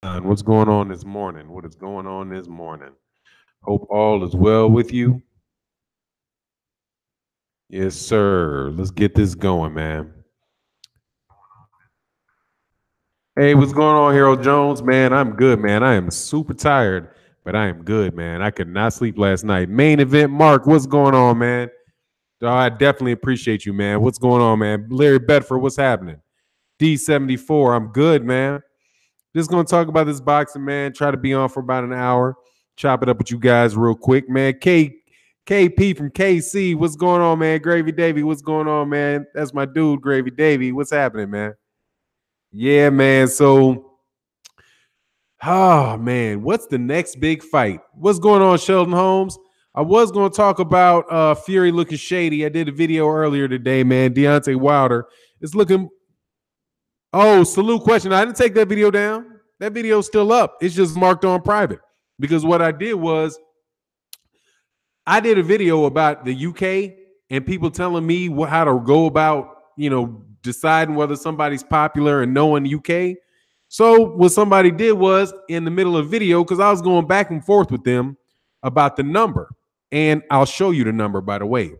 What's going on this morning? What is going on this morning? Hope all is well with you. Yes, sir. Let's get this going, man. Hey, what's going on, Harold Jones? Man, I'm good, man. I am super tired, but I am good, man. I could not sleep last night. Main event, Mark. What's going on, man? Oh, I definitely appreciate you, man. What's going on, man? Larry Bedford, what's happening? D74, I'm good, man. Just gonna talk about this boxing, man. Try to be on for about an hour. Chop it up with you guys real quick, man. KP from KC, what's going on, man? Gravy Davy, what's going on, man? That's my dude, Gravy Davy. What's happening, man? Yeah, man. So, oh man, what's the next big fight? What's going on, Sheldon Holmes? I was going to talk about Fury looking shady. I did a video earlier today, man. Deontay Wilder is looking. Oh, salute question. I didn't take that video down. That video's still up. It's just marked on private because what I did was I did a video about the UK and people telling me how to go about, deciding whether somebody's popular and knowing the UK. So what somebody did was in the middle of video, because I was going back and forth with them about the number. And I'll show you the number, by the way,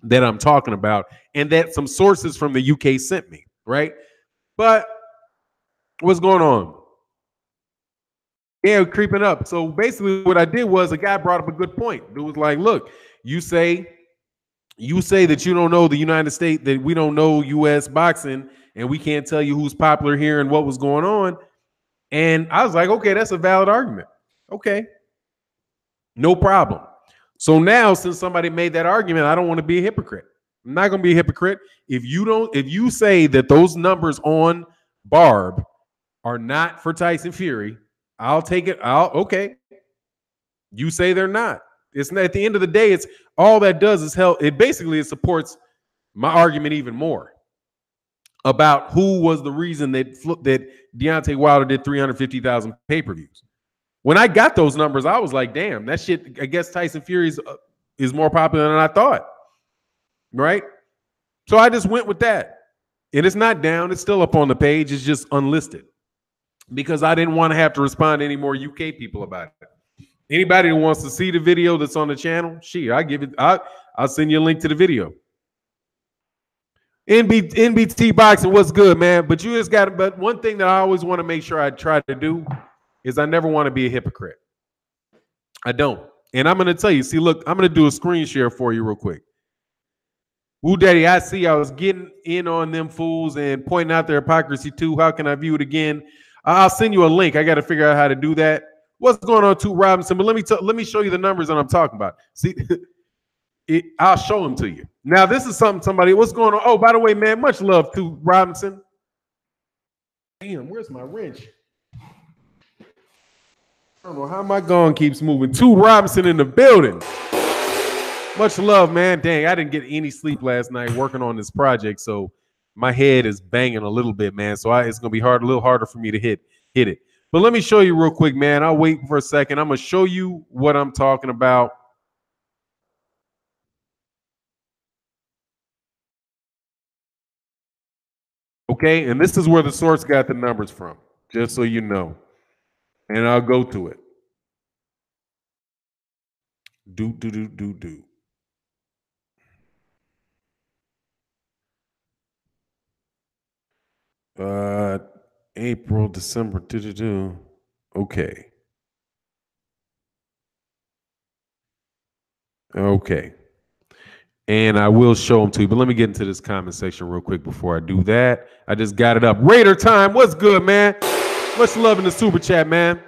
that I'm talking about and that some sources from the UK sent me, right? But what's going on? Yeah, creeping up. So basically what I did was a guy brought up a good point. It was like, look, you say that you don't know the United States, that we don't know US boxing, and we can't tell you who's popular here and what was going on. And I was like, okay, that's a valid argument. Okay. No problem. So now, since somebody made that argument, I don't want to be a hypocrite. I'm not going to be a hypocrite. If you say that those numbers on Barb are not for Tyson Fury, I'll take it. Okay. You say they're not. It's not, at the end of the day, it's all that does is help. It supports my argument even more about who was the reason that Deontay Wilder did 350,000 pay-per-views. When I got those numbers, I was like, damn, that shit, I guess Tyson Fury is more popular than I thought. Right? So I just went with that. And it's not down. It's still up on the page. It's just unlisted because I didn't want to have to respond to any more UK people about it. Anybody who wants to see the video that's on the channel, I'll send you a link to the video. NBT boxing, what's good, man? But you just got. But one thing that I always want to make sure I try to do is I never want to be a hypocrite. I don't. And I'm going to tell you, see, look, I'm going to do a screen share for you real quick. Woo Daddy, I see I was getting in on them fools and pointing out their hypocrisy too. How can I view it again? I'll send you a link. I got to figure out how to do that. What's going on, Toot Robinson? But let me show you the numbers that I'm talking about. See, I'll show them to you. Now, this is somebody. What's going on? Oh, by the way, man, much love to Robinson. Damn, where's my wrench? I don't know how my gun keeps moving. Toot Robinson in the building. Much love, man. Dang, I didn't get any sleep last night working on this project, so my head is banging a little bit, man. So it's gonna be a little harder for me to hit it. But let me show you real quick, man. I'll wait for a second. I'm gonna show you what I'm talking about. Okay, and this is where the source got the numbers from, just so you know. And I'll go to it. Do. April, December, Okay. Okay. And I will show them to you, but let me get into this comment section real quick before I do that. I just got it up. Raider time, what's good, man? Much love in the super chat, man.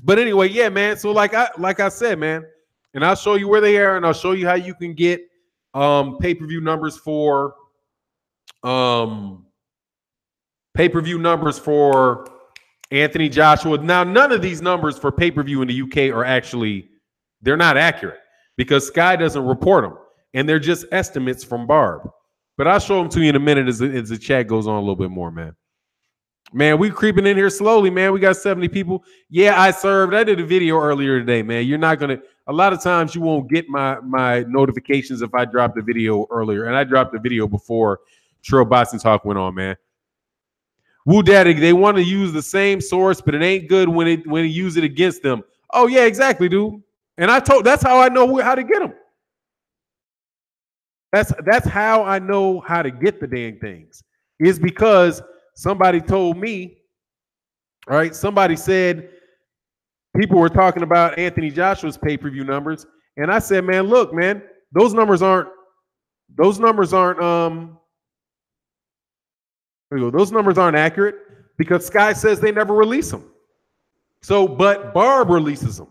But anyway, yeah, man. So like I said, man, and I'll show you where they are, and I'll show you how you can get pay-per-view numbers for Anthony Joshua. Now, none of these numbers for pay-per-view in the UK are actually, they're not accurate because Sky doesn't report them, and they're just estimates from Barb. But I'll show them to you in a minute as the chat goes on a little bit more, man. Man, we creeping in here slowly, man. We got 70 people. Yeah, I did a video earlier today, man. You're not going to, a lot of times you won't get my notifications if I dropped the video earlier. And I dropped the video before Trill Boxing Talk went on, man. Woo Daddy, they want to use the same source, but it ain't good when you use it against them. Oh yeah, exactly, dude. And that's how I know how to get them. That's how I know how to get the dang things. Is because somebody told me, all right, somebody said people were talking about Anthony Joshua's pay-per-view numbers, and I said, man, look, man, those numbers aren't those numbers aren't accurate because Sky says they never release them. So, but Barb releases them,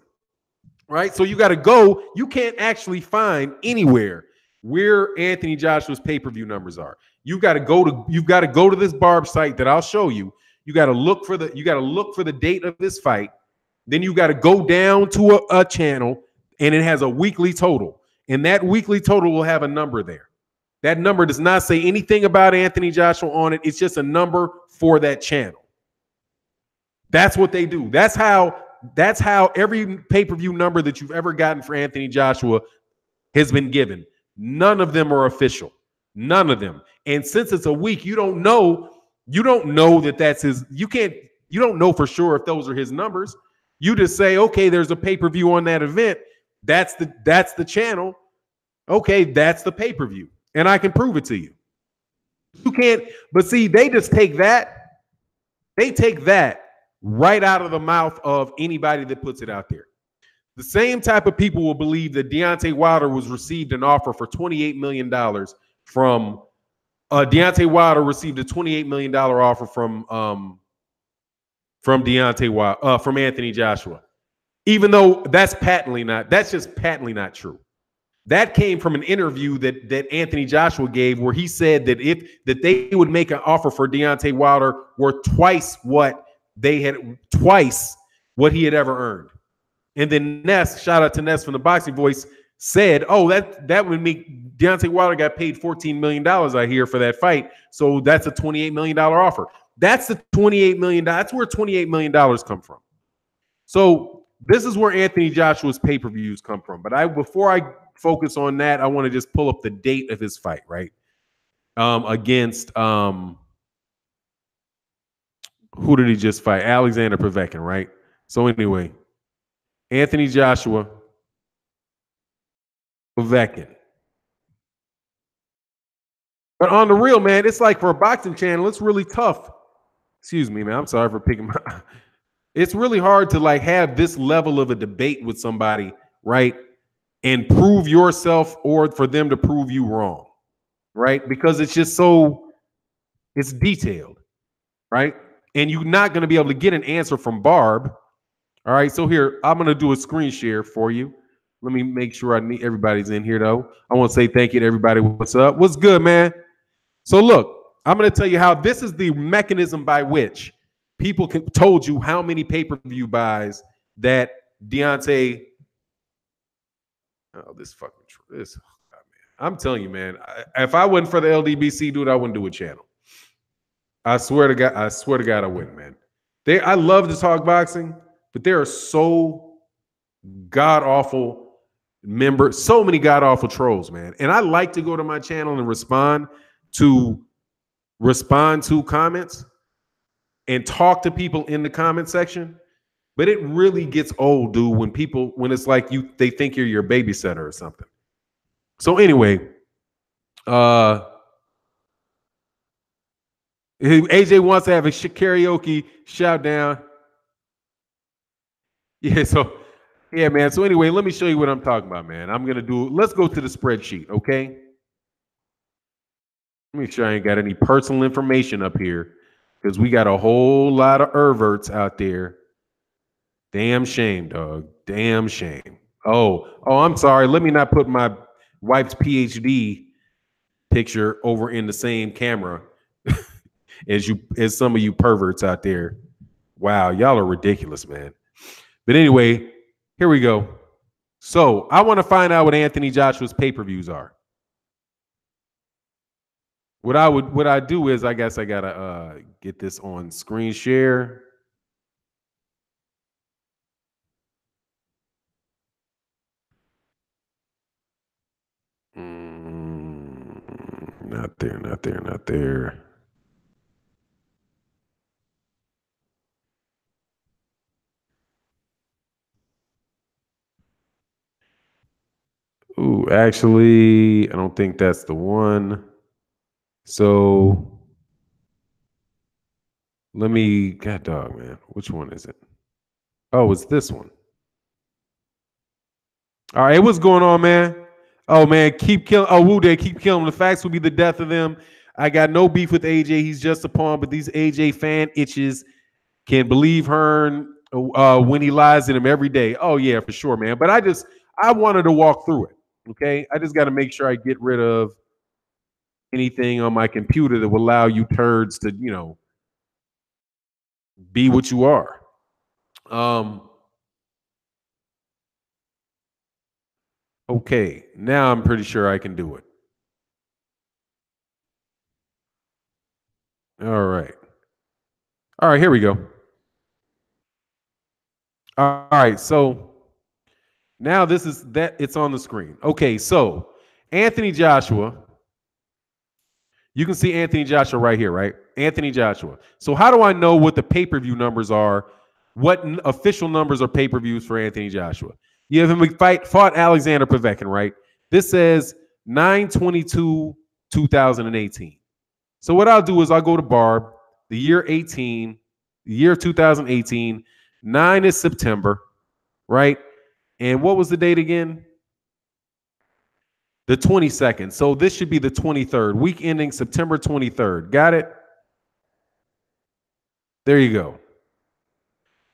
right? So you got to go. You can't actually find anywhere where Anthony Joshua's pay-per-view numbers are. You've got to go to this Barb site that I'll show you. You got to look for the date of this fight. Then you got to go down to a channel, and it has a weekly total, and that weekly total will have a number there. That number does not say anything about Anthony Joshua on it. It's just a number for that channel. That's what they do. That's how every pay-per-view number that you've ever gotten for Anthony Joshua has been given. None of them are official. None of them. And since it's a week, you don't know that that's his. You don't know for sure if those are his numbers. You just say, okay, there's a pay-per-view on that event. That's the channel. Okay, that's the pay-per-view. And I can prove it to you. You can't, but see, they just take that. They take that right out of the mouth of anybody that puts it out there. The same type of people will believe that Deontay Wilder received an offer for $28 million from Deontay Wilder received a $28 million offer from Deontay Wilder, from Anthony Joshua. Even though that's just patently not true. That came from an interview that Anthony Joshua gave where he said that they would make an offer for Deontay Wilder worth twice what he had ever earned. And then Ness, shout out to Ness from the Boxing Voice, said, oh, that would make Deontay Wilder got paid $14 million, I hear, for that fight. So that's a $28 million offer. That's the $28 million. That's where $28 million come from. So this is where Anthony Joshua's pay-per-views come from. But before I focus on that, I want to just pull up the date of his fight, right? Against who did he just fight? Alexander Povetkin, right? So anyway, Anthony Joshua, Povetkin. But on the real, man, it's like for a boxing channel, it's really tough. Excuse me, man. I'm sorry for picking my. It's really hard to like have this level of a debate with somebody, right? And prove yourself or for them to prove you wrong, right? Because it's just it's detailed, right? And you're not going to be able to get an answer from Barb. All right, so here, I'm going to do a screen share for you. Let me make sure everybody's in here, though. I want to say thank you to everybody. What's up? What's good, man? So look, I'm going to tell you how this is the mechanism by which people told you how many pay-per-view buys that Deontay. Oh, this. I'm telling you, man. If I wasn't for the LDBC, dude, I wouldn't do a channel. I swear to God, I wouldn't, man. I love to talk boxing, but there are so god-awful members, so many god-awful trolls, man. And I like to go to my channel and respond to comments and talk to people in the comment section. But it really gets old, dude, when it's like they think you're your babysitter or something. So anyway, AJ wants to have a karaoke shout down. Yeah, yeah, man. So anyway, let me show you what I'm talking about, man. Let's go to the spreadsheet, okay? Let me sure I ain't got any personal information up here because we got a whole lot of perverts out there. Damn shame, dog. Damn shame. Oh, I'm sorry. Let me not put my wife's PhD picture over in the same camera as some of you perverts out there. Wow, y'all are ridiculous, man. But anyway, here we go. So I want to find out what Anthony Joshua's pay-per-views are. What I do is I guess I gotta get this on screen share. Not there. Ooh, actually, I don't think that's the one. So let me, God dog, man. Which one is it? Oh, it's this one. All right, what's going on, man? Oh man, keep killing. Oh, Woo Day, keep killing. The facts will be the death of them. I got no beef with AJ. He's just a pawn, but these AJ fan itches can believe Hearn when he lies in him every day. Oh yeah, for sure, man. But I wanted to walk through it. Okay, I just got to make sure I get rid of anything on my computer that will allow you turds to, be what you are. Okay, now I'm pretty sure I can do it. All right. All right, here we go. All right, so now this is that it's on the screen. Okay, so Anthony Joshua, you can see Anthony Joshua right here, right? Anthony Joshua. So how do I know what the pay-per-view numbers are? What official numbers are pay-per-views for Anthony Joshua? You have him fought Alexander Povetkin, right? This says 9/22/2018. So what I'll do is I'll go to Barb, the year 18, the year 2018. 9 is September, right? And what was the date again? The 22nd. So this should be the 23rd, week ending September 23rd. Got it? There you go.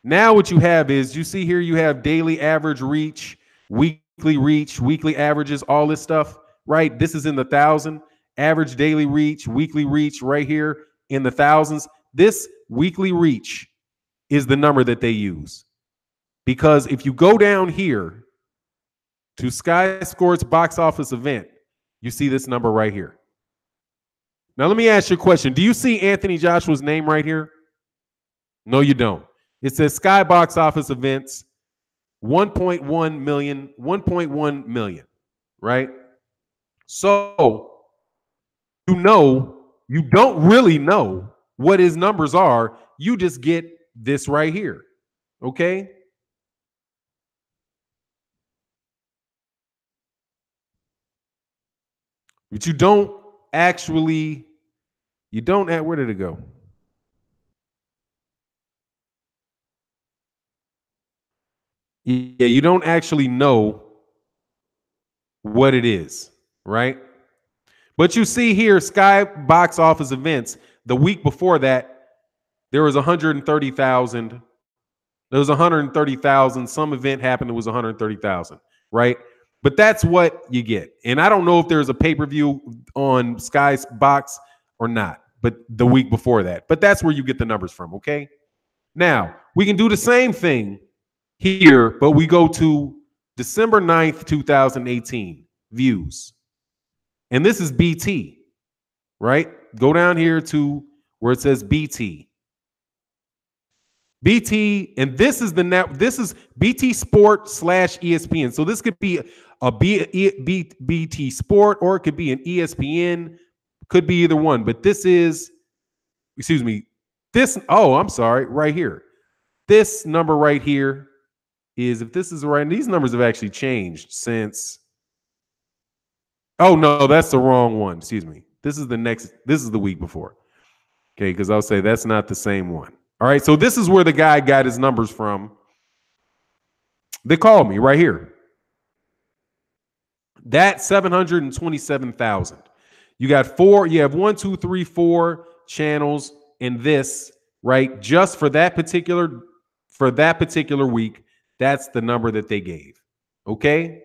Now what you have is, you see here, you have daily average reach, weekly averages, all this stuff, right? This is in the 1,000. Average daily reach, weekly reach right here in the thousands. This weekly reach is the number that they use. Because if you go down here to Sky Sports box office event, you see this number right here. Now, let me ask you a question. Do you see Anthony Joshua's name right here? No, you don't. It says Sky box office events, 1.1 million, right? So, you don't really know what his numbers are. You just get this right here, okay? But you don't actually, where did it go? Yeah, you don't actually know what it is, right? But you see here, Sky box office events, the week before that, there was 130,000. There was 130,000. Some event happened, it was 130,000, right? But that's what you get. And I don't know if there's a pay-per-view on Sky's box or not, but the week before that. But that's where you get the numbers from, okay? Now, we can do the same thing here, but we go to December 9th, 2018, views. And this is BT, right? Go down here to where it says BT. BT, and this is the net. This is BT Sport / ESPN. So this could be a BT Sport, or it could be an ESPN. Could be either one. But this is, excuse me, this. Oh, I'm sorry, right here. This number right here is, if this is right, these numbers have actually changed since. Oh no, that's the wrong one. Excuse me. This is the next. This is the week before. Okay, because I'll say that's not the same one. All right, so this is where the guy got his numbers from. They called me right here. That's 727,000. You got four, you have 1, 2, 3, 4 channels in this, right? Just for that particular week, that's the number that they gave. Okay?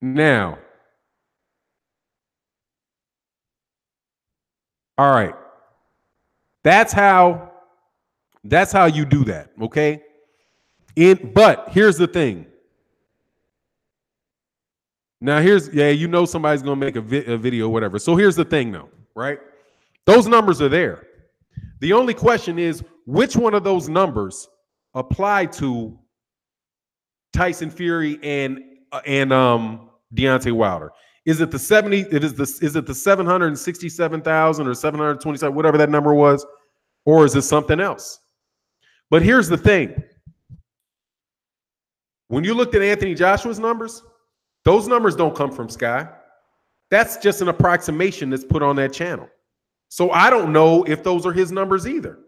Now, all right. That's how you do that, okay? But here's the thing. Now somebody's gonna make a video, whatever. So here's the thing, though, right? Those numbers are there. The only question is, which one of those numbers apply to Tyson Fury and Deontay Wilder? Is it the 70? Is it the 767,000 or 727, whatever that number was, or is it something else? But here's the thing. When you looked at Anthony Joshua's numbers, those numbers don't come from Sky. That's just an approximation that's put on that channel. So I don't know if those are his numbers either.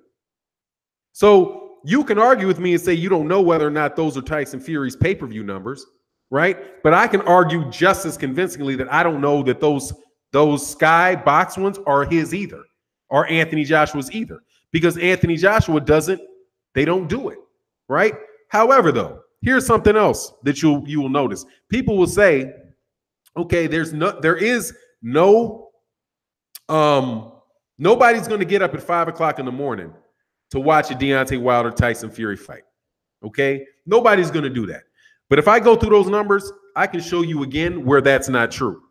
So you can argue with me and say you don't know whether or not those are Tyson Fury's pay-per-view numbers, right? But I can argue just as convincingly that I don't know that those Sky box ones are his either, or Anthony Joshua's either, because Anthony Joshua they don't do it, right? However, though, here's something else that you will notice. People will say, okay, there is no nobody's going to get up at 5 o'clock in the morning to watch a Deontay Wilder Tyson Fury fight. Okay, nobody's going to do that. But if I go through those numbers, I can show you again where that's not true,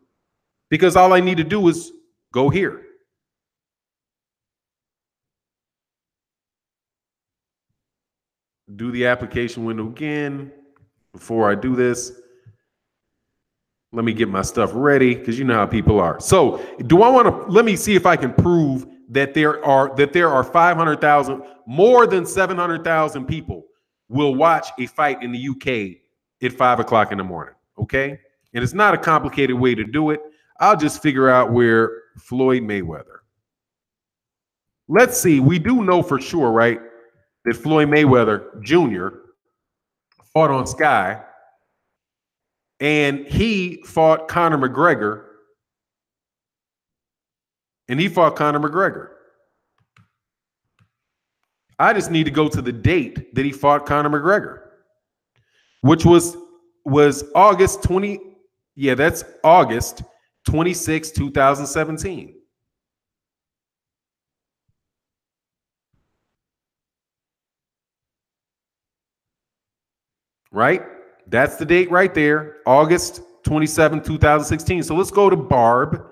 because all I need to do is go here. Do the application window again. Before I do this, let me get my stuff ready, because you know how people are. So let me see if I can prove that there are 500,000, more than 700,000 people will watch a fight in the UK at 5 o'clock in the morning. Okay. And it's not a complicated way to do it. I'll just figure out where Floyd Mayweather. Let's see. We do know for sure, right, that Floyd Mayweather Jr. fought on Sky, and he fought Conor McGregor. I just need to go to the date that he fought Conor McGregor, which was August 20. Yeah, that's August 26, 2017. Right? That's the date right there, August 27, 2016. So let's go to Barb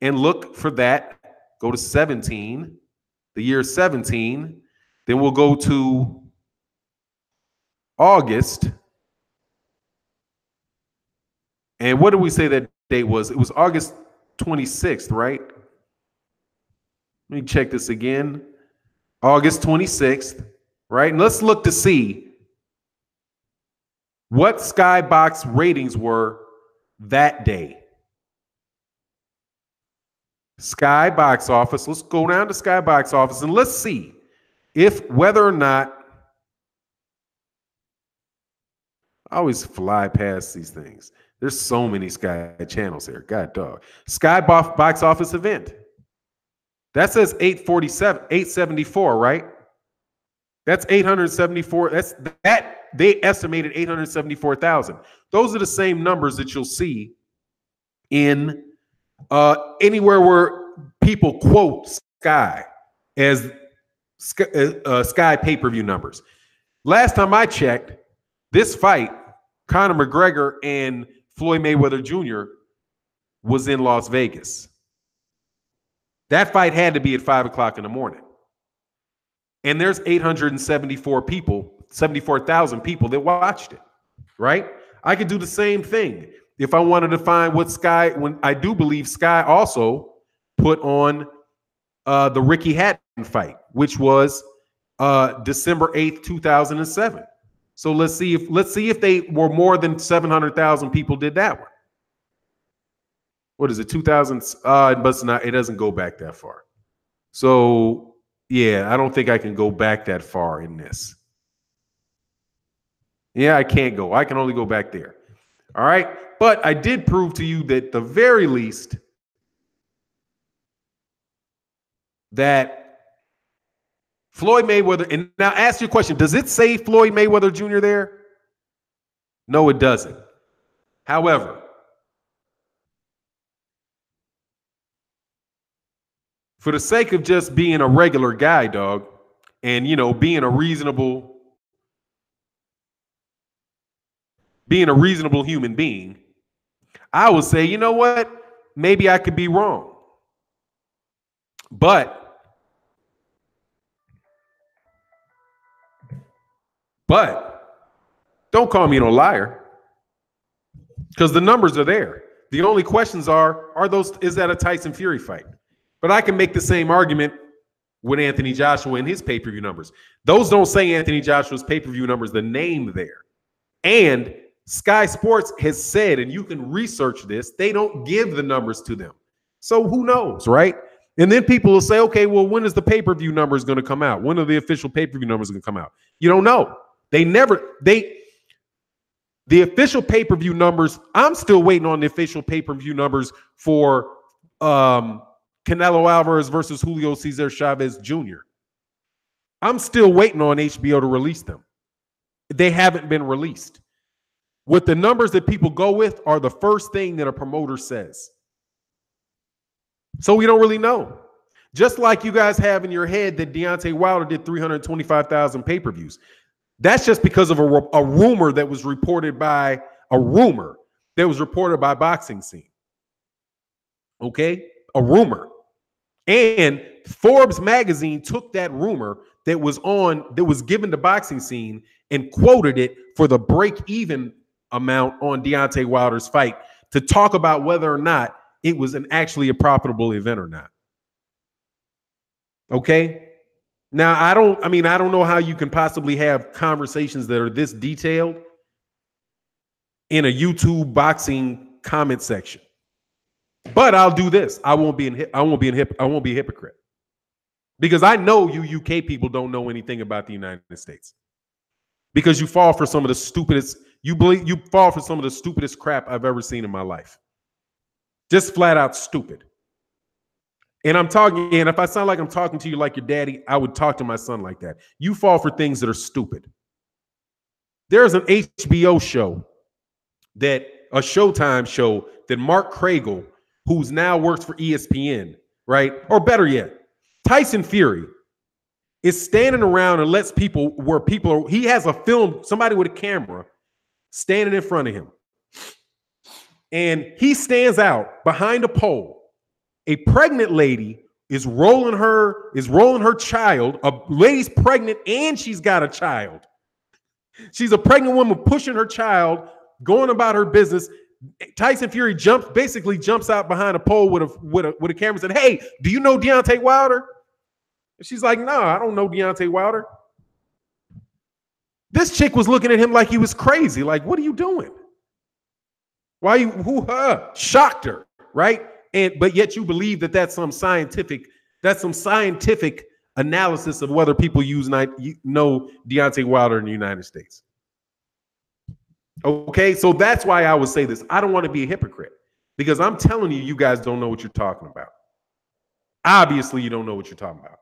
and look for that. Go to 17, the year 17. Then we'll go to August. And what did we say that date was? It was August 26th, right? Let me check this again. August 26th, right? And let's look to see what Skybox ratings were that day. Sky Box Office. Let's go down to Sky Box Office and let's see whether or not. I always fly past these things. There's so many Sky channels here. God dog. Sky Box Office event. That says 874, right? That's 874. They estimated 874,000. Those are the same numbers that you'll see in anywhere where people quote Sky as Sky pay-per-view numbers. Last time I checked, this fight, Conor McGregor and Floyd Mayweather Jr., was in Las Vegas. That fight had to be at 5 o'clock in the morning. And there's 74,000 people that watched it, right? I could do the same thing if I wanted to find what Sky, when I do believe Sky also put on the Ricky Hatton fight, which was December 8th, 2007. So let's see if they were more than 700,000 people did that one. What is it? 2000? It doesn't go back that far. So yeah, I don't think I can go back that far in this. Yeah, I can't go. I can only go back there. All right. But I did prove to you that the very least that Floyd Mayweather, and now ask your question, does it say Floyd Mayweather Jr. there? No, it doesn't. However, for the sake of just being a regular guy, dog, and, you know, being a reasonable human being, I would say, you know what? Maybe I could be wrong. But don't call me no liar, because the numbers are there. The only questions is that a Tyson Fury fight? But I can make the same argument with Anthony Joshua and his pay-per-view numbers. Those don't say Anthony Joshua's pay-per-view numbers, the name there. And Sky Sports has said, and you can research this, they don't give the numbers to them. So who knows, right? And then people will say, okay, well, when is the pay-per-view numbers going to come out? When are the official pay-per-view numbers going to come out? You don't know. The official pay-per-view numbers, I'm still waiting on the official pay-per-view numbers for Canelo Alvarez versus Julio Cesar Chavez Jr. I'm still waiting on HBO to release them. They haven't been released. What the numbers that people go with are the first thing that a promoter says. So we don't really know. Just like you guys have in your head that Deontay Wilder did 325,000 pay-per-views. That's just because of a rumor that was reported by Boxing Scene. Okay? A rumor. And Forbes magazine took that rumor that was given to Boxing Scene and quoted it for the break-even amount on Deontay Wilder's fight to talk about whether or not it was actually a profitable event or not. Okay? Now, I don't know how you can possibly have conversations that are this detailed in a YouTube boxing comment section. But I'll do this. I won't be a hypocrite. Because I know you UK people don't know anything about the United States. Because you fall for some of the stupidest, you fall for some of the stupidest crap I've ever seen in my life. Just flat out stupid. And if I sound like I'm talking to you like your daddy, I would talk to my son like that. You fall for things that are stupid. There's an HBO show a Showtime show that Mark Craigle, who's now works for ESPN, right? Or better yet, Tyson Fury is standing around and lets he has a film, somebody with a camera standing in front of him. And he stands out behind a pole. A pregnant lady is rolling her child. A lady's pregnant and she's got a child. She's a pregnant woman pushing her child, going about her business. Tyson Fury basically jumps out behind a pole with a camera and said, "Hey, do you know Deontay Wilder?" And she's like, "No, I don't know Deontay Wilder." This chick was looking at him like he was crazy. Like, what are you doing? Why you shocked her, right? But yet you believe that's some scientific analysis of whether people know Deontay Wilder in the United States. Okay, so that's why I would say this. I don't want to be a hypocrite because I'm telling you, you guys don't know what you're talking about. Obviously, you don't know what you're talking about.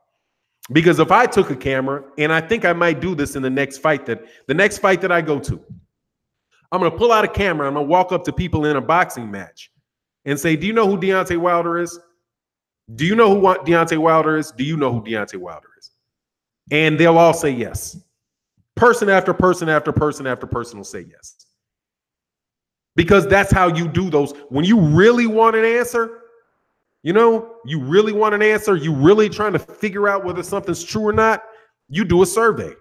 Because if I took a camera, and I think I might do this in the next fight that I go to, I'm going to pull out a camera. I'm going to walk up to people in a boxing match and say, "Do you know who Deontay Wilder is? Do you know who Deontay Wilder is? Do you know who Deontay Wilder is?" And they'll all say yes. Person after person after person after person will say yes. Because that's how you do those. When you really want an answer, you really trying to figure out whether something's true or not, you do a survey.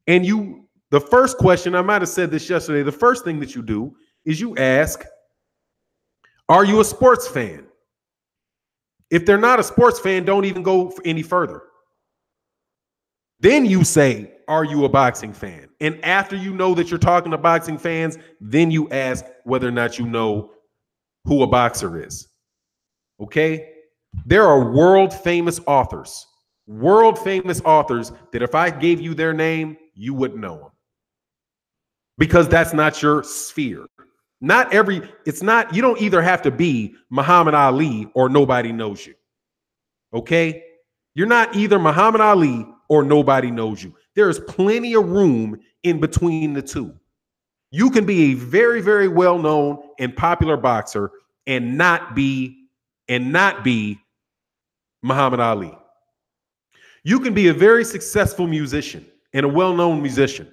And the first question, I might have said this yesterday, the first thing that you do is you ask, are you a sports fan? If they're not a sports fan, don't even go any further. Then you say, are you a boxing fan? And after you know that you're talking to boxing fans, then you ask whether or not you know who a boxer is. Okay? There are world famous authors that if I gave you their name, you wouldn't know them. Because that's not your sphere. You don't either have to be Muhammad Ali or nobody knows you. Okay? You're not either Muhammad Ali or nobody knows you. There is plenty of room in between the two. You can be a very, very well-known and popular boxer and not be Muhammad Ali. You can be a very successful musician and a well-known musician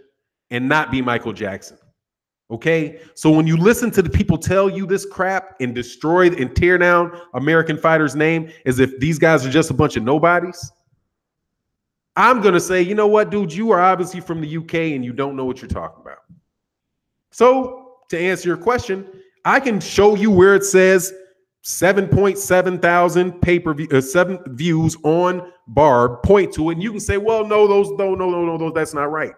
and not be Michael Jackson. Okay? So when you listen to the people tell you this crap and destroy and tear down American fighters' name as if these guys are just a bunch of nobodies, I'm going to say, you know what, dude, you are obviously from the UK and you don't know what you're talking about. So to answer your question, I can show you where it says 7.7 thousand pay-per-view, 7 views on Barb, point to it, and you can say, well, no, that's not right.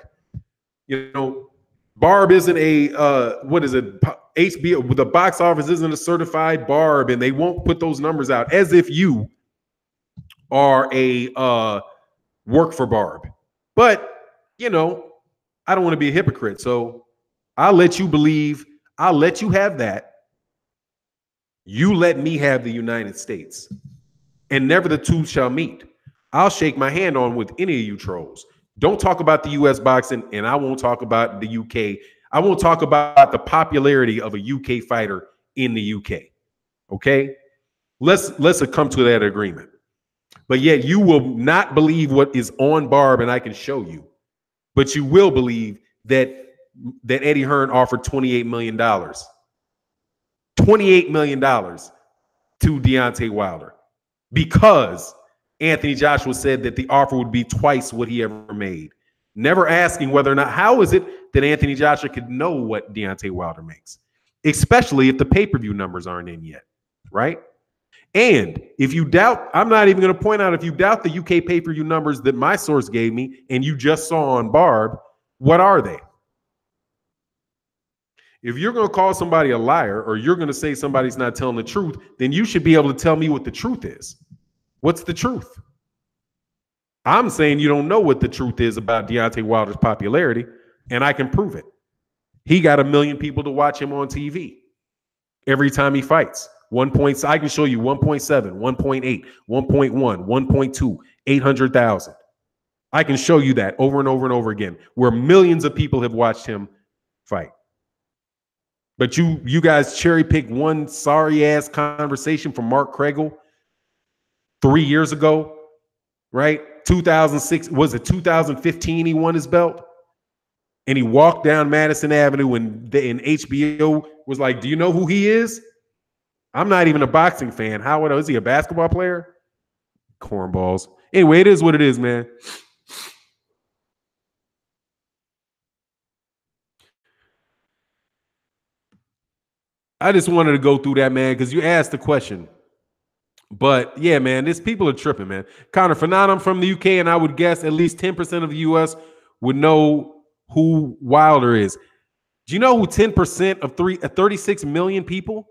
Barb isn't a what is it? HBO, the box office isn't a certified Barb, and they won't put those numbers out as if you are a work for Barb. But you know, I don't want to be a hypocrite, so I'll let you believe. I'll let you have that. You let me have the United States, and never the two shall meet. I'll shake my hand on with any of you trolls. Don't talk about the U.S. boxing, and I won't talk about the UK. I won't talk about the popularity of a UK fighter in the UK. Okay, let's come to that agreement. But yet you will not believe what is on Barb, and I can show you. But you will believe that Eddie Hearn offered $28 million. $28 million to Deontay Wilder because Anthony Joshua said that the offer would be twice what he ever made. Never asking whether or not, how is it that Anthony Joshua could know what Deontay Wilder makes, especially if the pay-per-view numbers aren't in yet, right? And if you doubt, I'm not even going to point out, if you doubt the UK pay-per-view numbers that my source gave me and you just saw on Barb, what are they? If you're going to call somebody a liar or you're going to say somebody's not telling the truth, then you should be able to tell me what the truth is. What's the truth? I'm saying you don't know what the truth is about Deontay Wilder's popularity, and I can prove it. He got 1 million people to watch him on TV every time he fights. I can show you 1.7, 1.8, 1.1, 1.2, 800,000. I can show you that over and over and over again, where millions of people have watched him fight. But you guys cherry pick one sorry ass conversation from Mark Kregel 3 years ago, right? 2006, was it 2015 he won his belt? And he walked down Madison Avenue and HBO was like, do you know who he is? I'm not even a boxing fan. Is he a basketball player? Cornballs. Anyway, it is what it is, man. I just wanted to go through that, man, because you asked the question. But yeah, man, these people are tripping, man. Connor, Fannon, I'm from the UK, and I would guess at least 10% of the US would know who Wilder is. Do you know who 10% of 36 million people?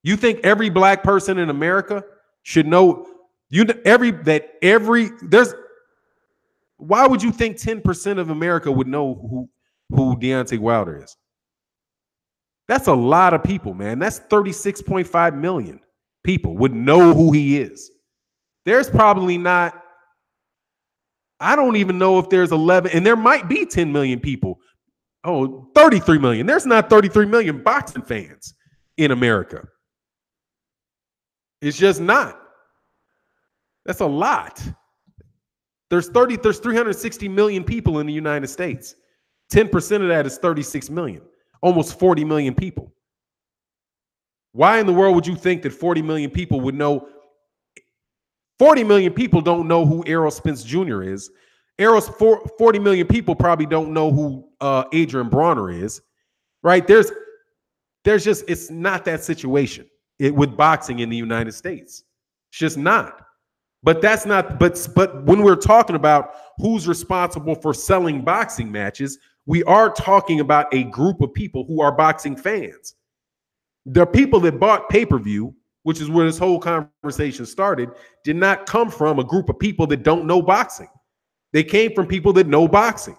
You think every black person in America should know? Why would you think 10% of America would know who Deontay Wilder is? That's a lot of people, man. That's 36.5 million people would know who he is. There's probably not, I don't even know if there's 11, and there might be 10 million people. Oh, 33 million. There's not 33 million boxing fans in America. It's just not. That's a lot. There's 360 million people in the United States. 10% of that is 36 million, almost 40 million people. Why in the world would you think that 40 million people would know? 40 million people don't know who Errol Spence Jr. is. 40 million people probably don't know who Adrian Bronner is, right? There's just, it's not that situation with boxing in the United States. It's just not. But that's not, but when we're talking about who's responsible for selling boxing matches, we are talking about a group of people who are boxing fans. The people that bought pay-per-view, which is where this whole conversation started, did not come from a group of people that don't know boxing. They came from people that know boxing.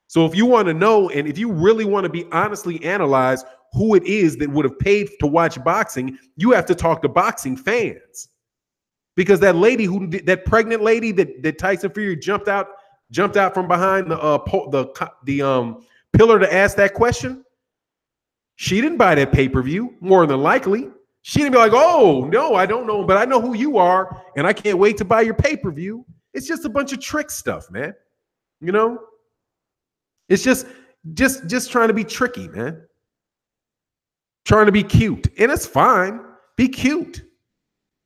So if you want to know, and if you really want to be honestly analyze who it is that would have paid to watch boxing, you have to talk to boxing fans. Because that lady that pregnant lady that Tyson Fury jumped out from behind the pillar to ask that question, she didn't buy that pay-per-view, more than likely. She didn't be like, oh, no, I don't know, but I know who you are, and I can't wait to buy your pay-per-view. It's just a bunch of trick stuff, man. You know? It's just trying to be tricky, man. Trying to be cute. And it's fine. Be cute.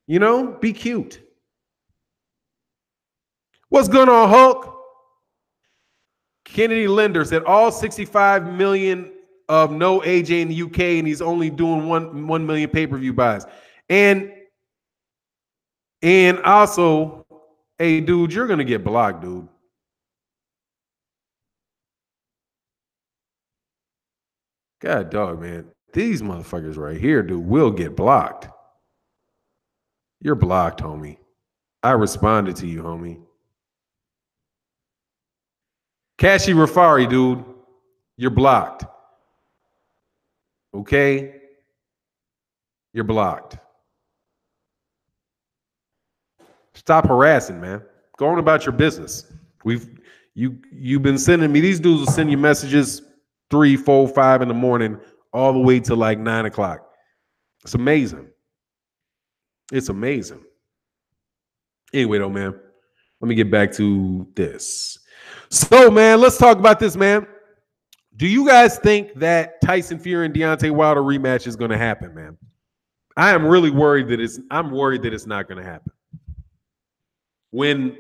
You know? Be cute. What's going on, Hulk? Kennedy Linder said all 65 million of no AJ in the UK, and he's only doing 1 million pay-per-view buys. And also, hey, dude, you're going to get blocked, dude. God dog, man. These motherfuckers right here, dude, will get blocked. You're blocked, homie. I responded to you, homie. Kashi Rafari, dude, you're blocked. Okay? You're blocked. Stop harassing, man. Go on about your business. You've been sending me, these dudes will send you messages 3, 4, 5 in the morning, all the way to like 9 o'clock. It's amazing. It's amazing. Anyway, though, man, let me get back to this. So, man, let's talk about this, man. Do you guys think that Tyson Fury and Deontay Wilder rematch is going to happen, man? I am really worried that I'm worried that it's not going to happen. When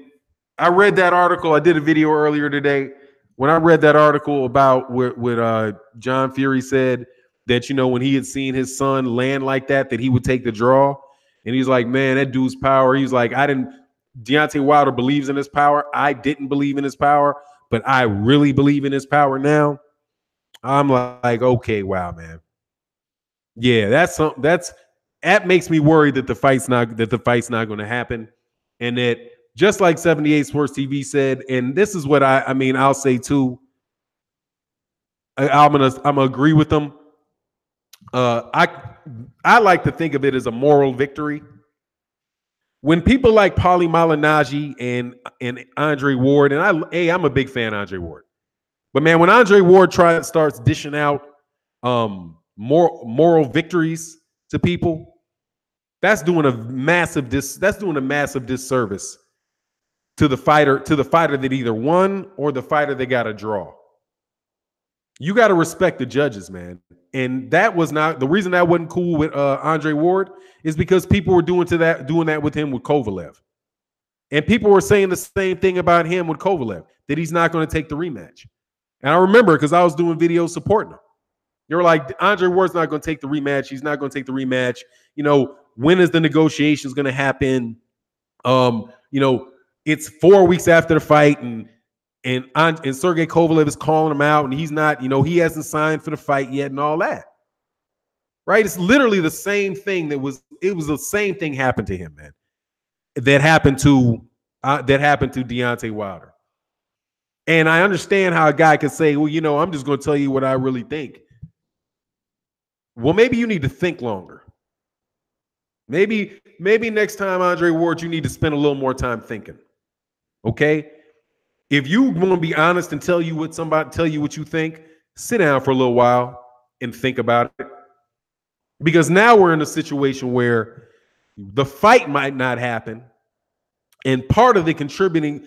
I read that article, I did a video earlier today. When I read that article about what John Fury said that, you know, when he had seen his son land like that he would take the draw. And he's like, man, that dude's power. He's like, Deontay Wilder believes in his power. I didn't believe in his power, but I really believe in his power now. I'm like, okay, wow, man. Yeah, that makes me worried that the fight's not going to happen. And that just like 78 Sports TV said, and this is what I'll say too. I'm gonna agree with them. I like to think of it as a moral victory. When people like Paulie Malignaggi and Andre Ward, and I'm a big fan of Andre Ward, but man, when Andre Ward starts dishing out moral victories to people, that's doing a massive disservice to the fighter that either won or the fighter that got a draw. You got to respect the judges, man. And that was not the reason that wasn't cool with Andre Ward is because people were doing that with him with Kovalev. And people were saying the same thing about him with Kovalev, that he's not going to take the rematch. And I remember because I was doing videos supporting him. They were like, Andre Ward's not going to take the rematch. He's not going to take the rematch. You know, when is the negotiations going to happen? You know, it's 4 weeks after the fight, and Sergey Kovalev is calling him out, and he's not, you know, he hasn't signed for the fight yet and all that. Right? It's literally the same thing it was the same thing happened to him, man. That happened to Deontay Wilder. And I understand how a guy could say, well, you know, I'm just going to tell you what I really think. Well, maybe you need to think longer. Maybe next time, Andre Ward, you need to spend a little more time thinking. Okay? If you want to be honest and tell you what you think, sit down for a little while and think about it. Because now we're in a situation where the fight might not happen. And part of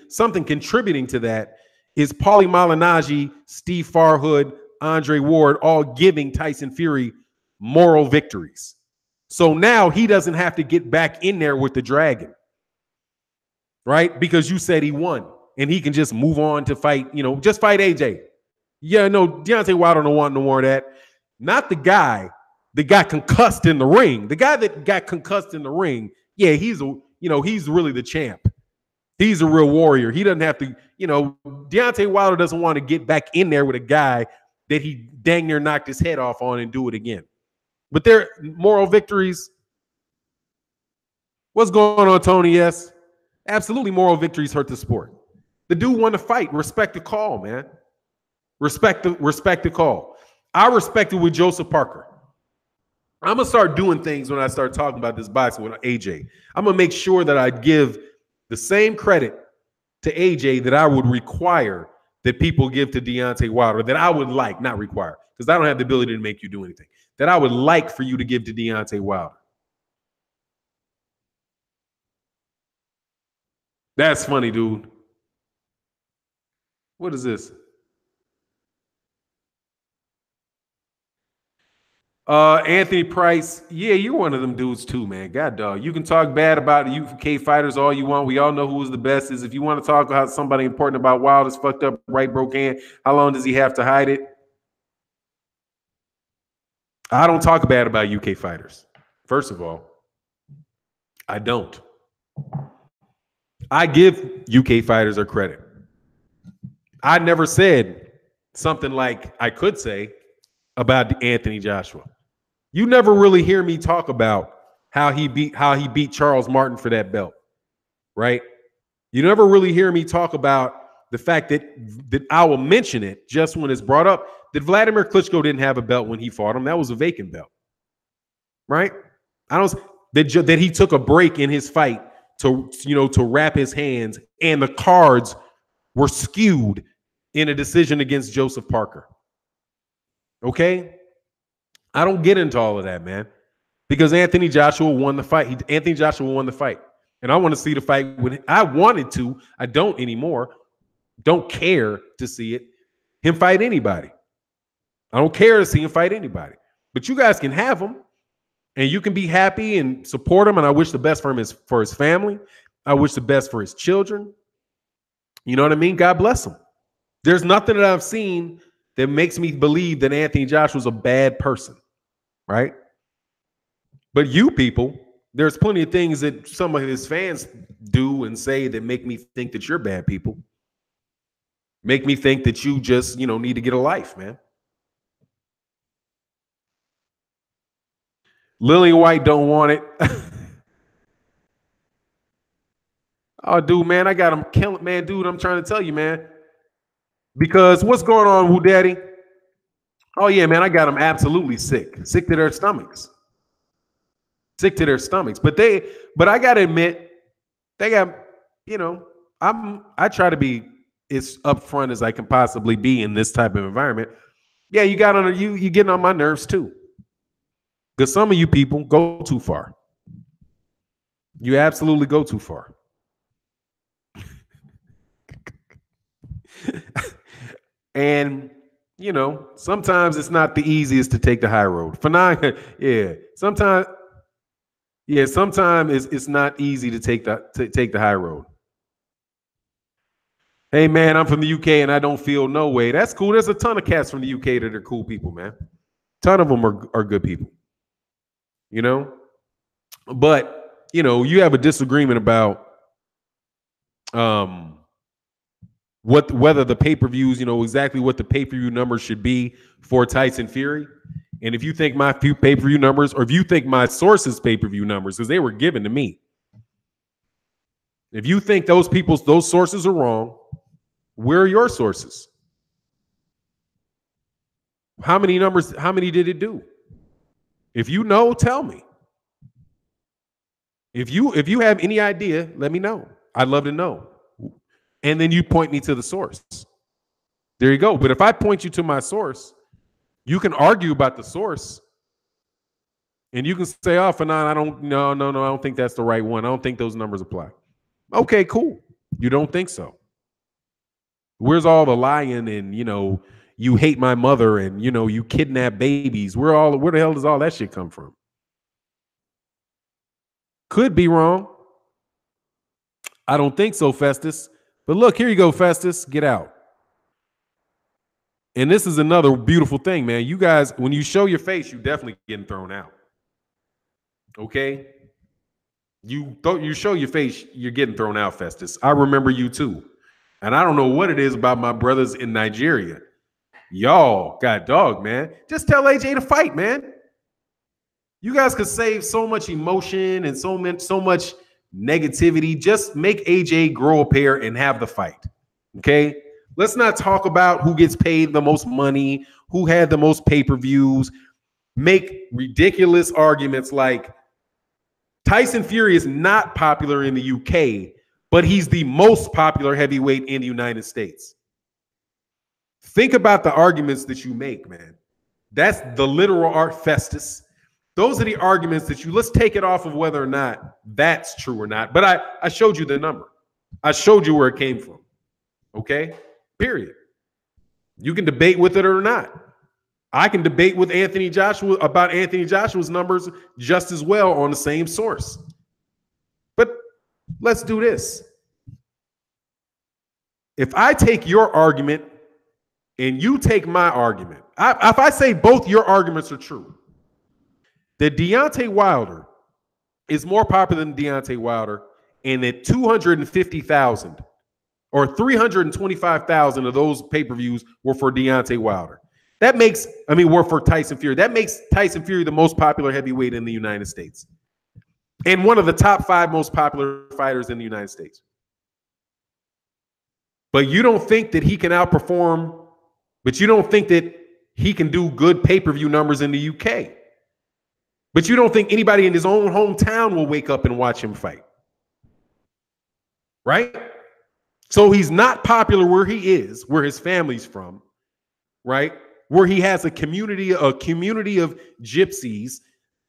something contributing to that is Paulie Malignaggi, Steve Farhood, Andre Ward all giving Tyson Fury moral victories. So now he doesn't have to get back in there with the dragon. Right? Because you said he won. And he can just move on to fight, you know, just fight AJ. Yeah, no, Deontay Wilder don't want no more of that. Not the guy that got concussed in the ring. The guy that got concussed in the ring, yeah, he's really the champ. He's a real warrior. He doesn't have to, you know, Deontay Wilder doesn't want to get back in there with a guy that he dang near knocked his head off on and do it again. But their moral victories. What's going on, Tony? Yes. Absolutely, moral victories hurt the sport. The dude won the fight. Respect the call, man. Respect the call. I respect it with Joseph Parker. I'm going to start doing things when I start talking about this boxing with AJ. I'm going to make sure that I give the same credit to AJ that I would require that people give to Deontay Wilder, that I would like, not require, because I don't have the ability to make you do anything, that I would like for you to give to Deontay Wilder. That's funny, dude. What is this? Anthony Price. Yeah, you're one of them dudes too, man. God dog. You can talk bad about the UK fighters all you want. We all know who was the best. If you want to talk about somebody important about Wilder's fucked up right broke hand, how long does he have to hide it? I don't talk bad about UK fighters. First of all, I don't. I give UK fighters their credit. I never said something like I could say, about Anthony Joshua. You never really hear me talk about how he beat Charles Martin for that belt, right? You never really hear me talk about the fact that I will mention it just when it's brought up that Vladimir Klitschko didn't have a belt when he fought him. That was a vacant belt, right? I don't that he took a break in his fight to wrap his hands, and the cards were skewed in a decision against Joseph Parker. Okay, I don't get into all of that, man, because Anthony Joshua won the fight. Anthony Joshua won the fight, and I want to see the fight when I wanted to. I don't anymore. Don't care to see him fight anybody. I don't care to see him fight anybody. But you guys can have him, and you can be happy and support him. And I wish the best for him, for his family. I wish the best for his children. You know what I mean? God bless him. There's nothing that I've seen that makes me believe that Anthony Joshua is a bad person, right? But you people, there's plenty of things that some of his fans do and say that make me think that you're bad people. Make me think that you just, need to get a life, man. Lily White don't want it. Oh, dude, man, I got him killing, man, dude. I'm trying to tell you, man. Because what's going on, Woo Daddy? Oh, yeah, man, I got them absolutely sick to their stomachs. Sick to their stomachs. But I got to admit, they got, I try to be as upfront as I can possibly be in this type of environment. Yeah, you getting on my nerves too. Because some of you people go too far. You absolutely go too far. And, sometimes it's not the easiest to take the high road. Sometimes it's not easy to take the high road. Hey, man, I'm from the UK and I don't feel no way. That's cool. There's a ton of cats from the UK that are cool people, man. A ton of them are good people. But, you have a disagreement about whether the pay-per-views, exactly what the pay-per-view numbers should be for Tyson Fury. And if you think my pay-per-view numbers, or if you think my sources' pay-per-view numbers, because they were given to me, if you think those sources are wrong, where are your sources? How many did it do? If you know, tell me. If you have any idea, let me know. I'd love to know. And then you point me to the source. There you go. But if I point you to my source, you can argue about the source. And you can say, oh, Fannon, I don't think that's the right one. I don't think those numbers apply. Okay, cool. You don't think so. Where's all the lying and, you hate my mother and, you kidnap babies? Where the hell does all that shit come from? Could be wrong. I don't think so, Festus. But look, here you go, Festus. Get out. And this is another beautiful thing, man. You guys, when you show your face, you definitely getting thrown out. Okay? You show your face, you're getting thrown out, Festus. I remember you too. And I don't know what it is about my brothers in Nigeria. Y'all got dog, man. Just tell AJ to fight, man. You guys could save so much emotion and so much negativity. Just make AJ grow a pair and have the fight. Okay? Let's not talk about who gets paid the most money, who had the most pay-per-views. Make ridiculous arguments like Tyson Fury is not popular in the UK, but he's the most popular heavyweight in the United States. Think about the arguments that you make, man. That's the literal art, Festus. Those are the arguments that let's take it off of whether or not that's true or not. But I showed you the number. I showed you where it came from. Okay? Period. You can debate with it or not. I can debate with Anthony Joshua about Anthony Joshua's numbers just as well on the same source. But let's do this. If I take your argument and you take my argument, if I say both your arguments are true, that Deontay Wilder is more popular than Deontay Wilder, and that 250,000 or 325,000 of those pay-per-views were for Deontay Wilder. That makes, I mean, we're for Tyson Fury. That makes Tyson Fury the most popular heavyweight in the United States. And one of the top 5 most popular fighters in the United States. But you don't think that he can outperform, but you don't think that he can do good pay-per-view numbers in the UK. But you don't think anybody in his own hometown will wake up and watch him fight. Right? So he's not popular where he is, where his family's from, right? Where he has a community of gypsies,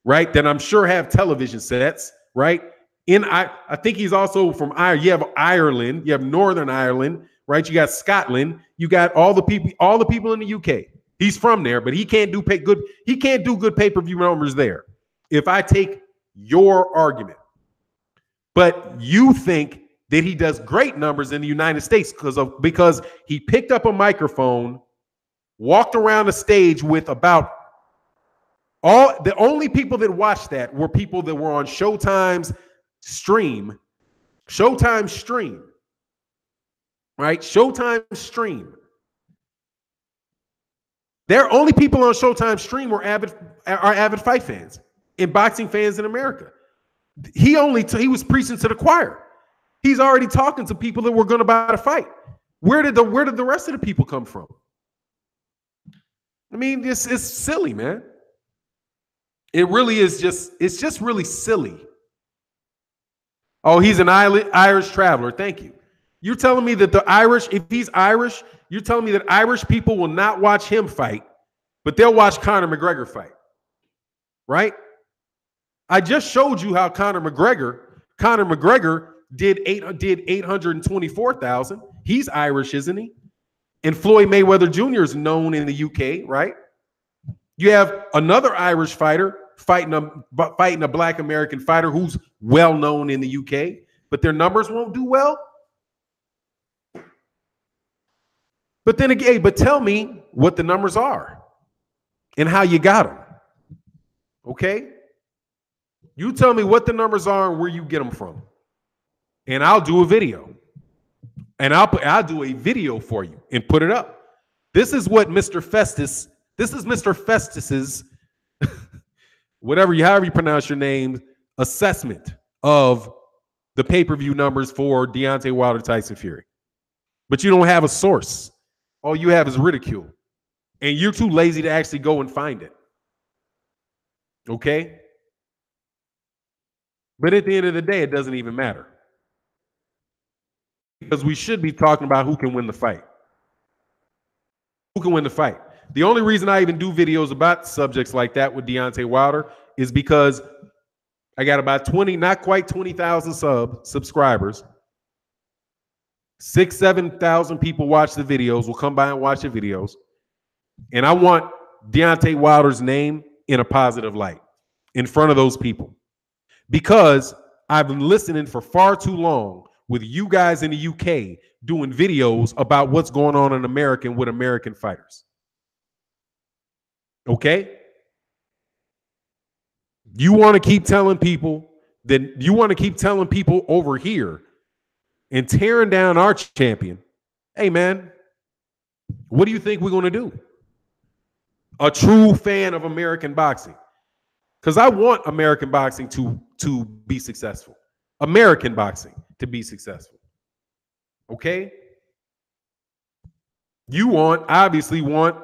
right? That I'm sure have television sets, right? I think he's also from Ireland. You have Ireland, you have Northern Ireland, right? You got Scotland, you got all the people in the UK. He's from there, but he can't do good pay-per-view numbers there. If I take your argument, but you think that he does great numbers in the United States because he picked up a microphone, walked around the stage with the only people that watched that were people that were on Showtime stream, right? Showtime stream. Their only people on Showtime stream are avid fight fans and boxing fans in America. He was preaching to the choir. He's already talking to people that were going to buy the fight. Where did the rest of the people come from? I mean, it's silly, man. It really is it's just really silly. Oh, he's an Irish traveler. Thank you. You're telling me that if he's Irish, you're telling me that Irish people will not watch him fight, but they'll watch Conor McGregor fight, right? I just showed you how Conor McGregor did 824,000. He's Irish, isn't he? And Floyd Mayweather Jr. is known in the UK, right? You have another Irish fighter fighting a Black American fighter who's well known in the UK, but their numbers won't do well. But then again, tell me what the numbers are and how you got them. Okay? You tell me what the numbers are and where you get them from. And I'll do a video. And I'll do a video for you and put it up. This is what Mr. Festus, this is Mr. Festus's, however you pronounce your name, assessment of the pay-per-view numbers for Deontay Wilder, Tyson Fury. But you don't have a source. All you have is ridicule. And you're too lazy to actually go and find it. Okay? But at the end of the day, it doesn't even matter. Because we should be talking about who can win the fight. Who can win the fight? The only reason I even do videos about subjects like that with Deontay Wilder is because I got about 20, not quite 20,000 subscribers. 6,000-7,000 people watch the videos, will come by and watch the videos. And I want Deontay Wilder's name in a positive light in front of those people. Because I've been listening for far too long with you guys in the UK doing videos about what's going on in America with American fighters. Okay? You want to keep telling people over here and tearing down our champion. Hey, man, what do you think we're going to do? A true fan of American boxing. Because I want American boxing to be successful. American boxing to be successful. Okay? You obviously want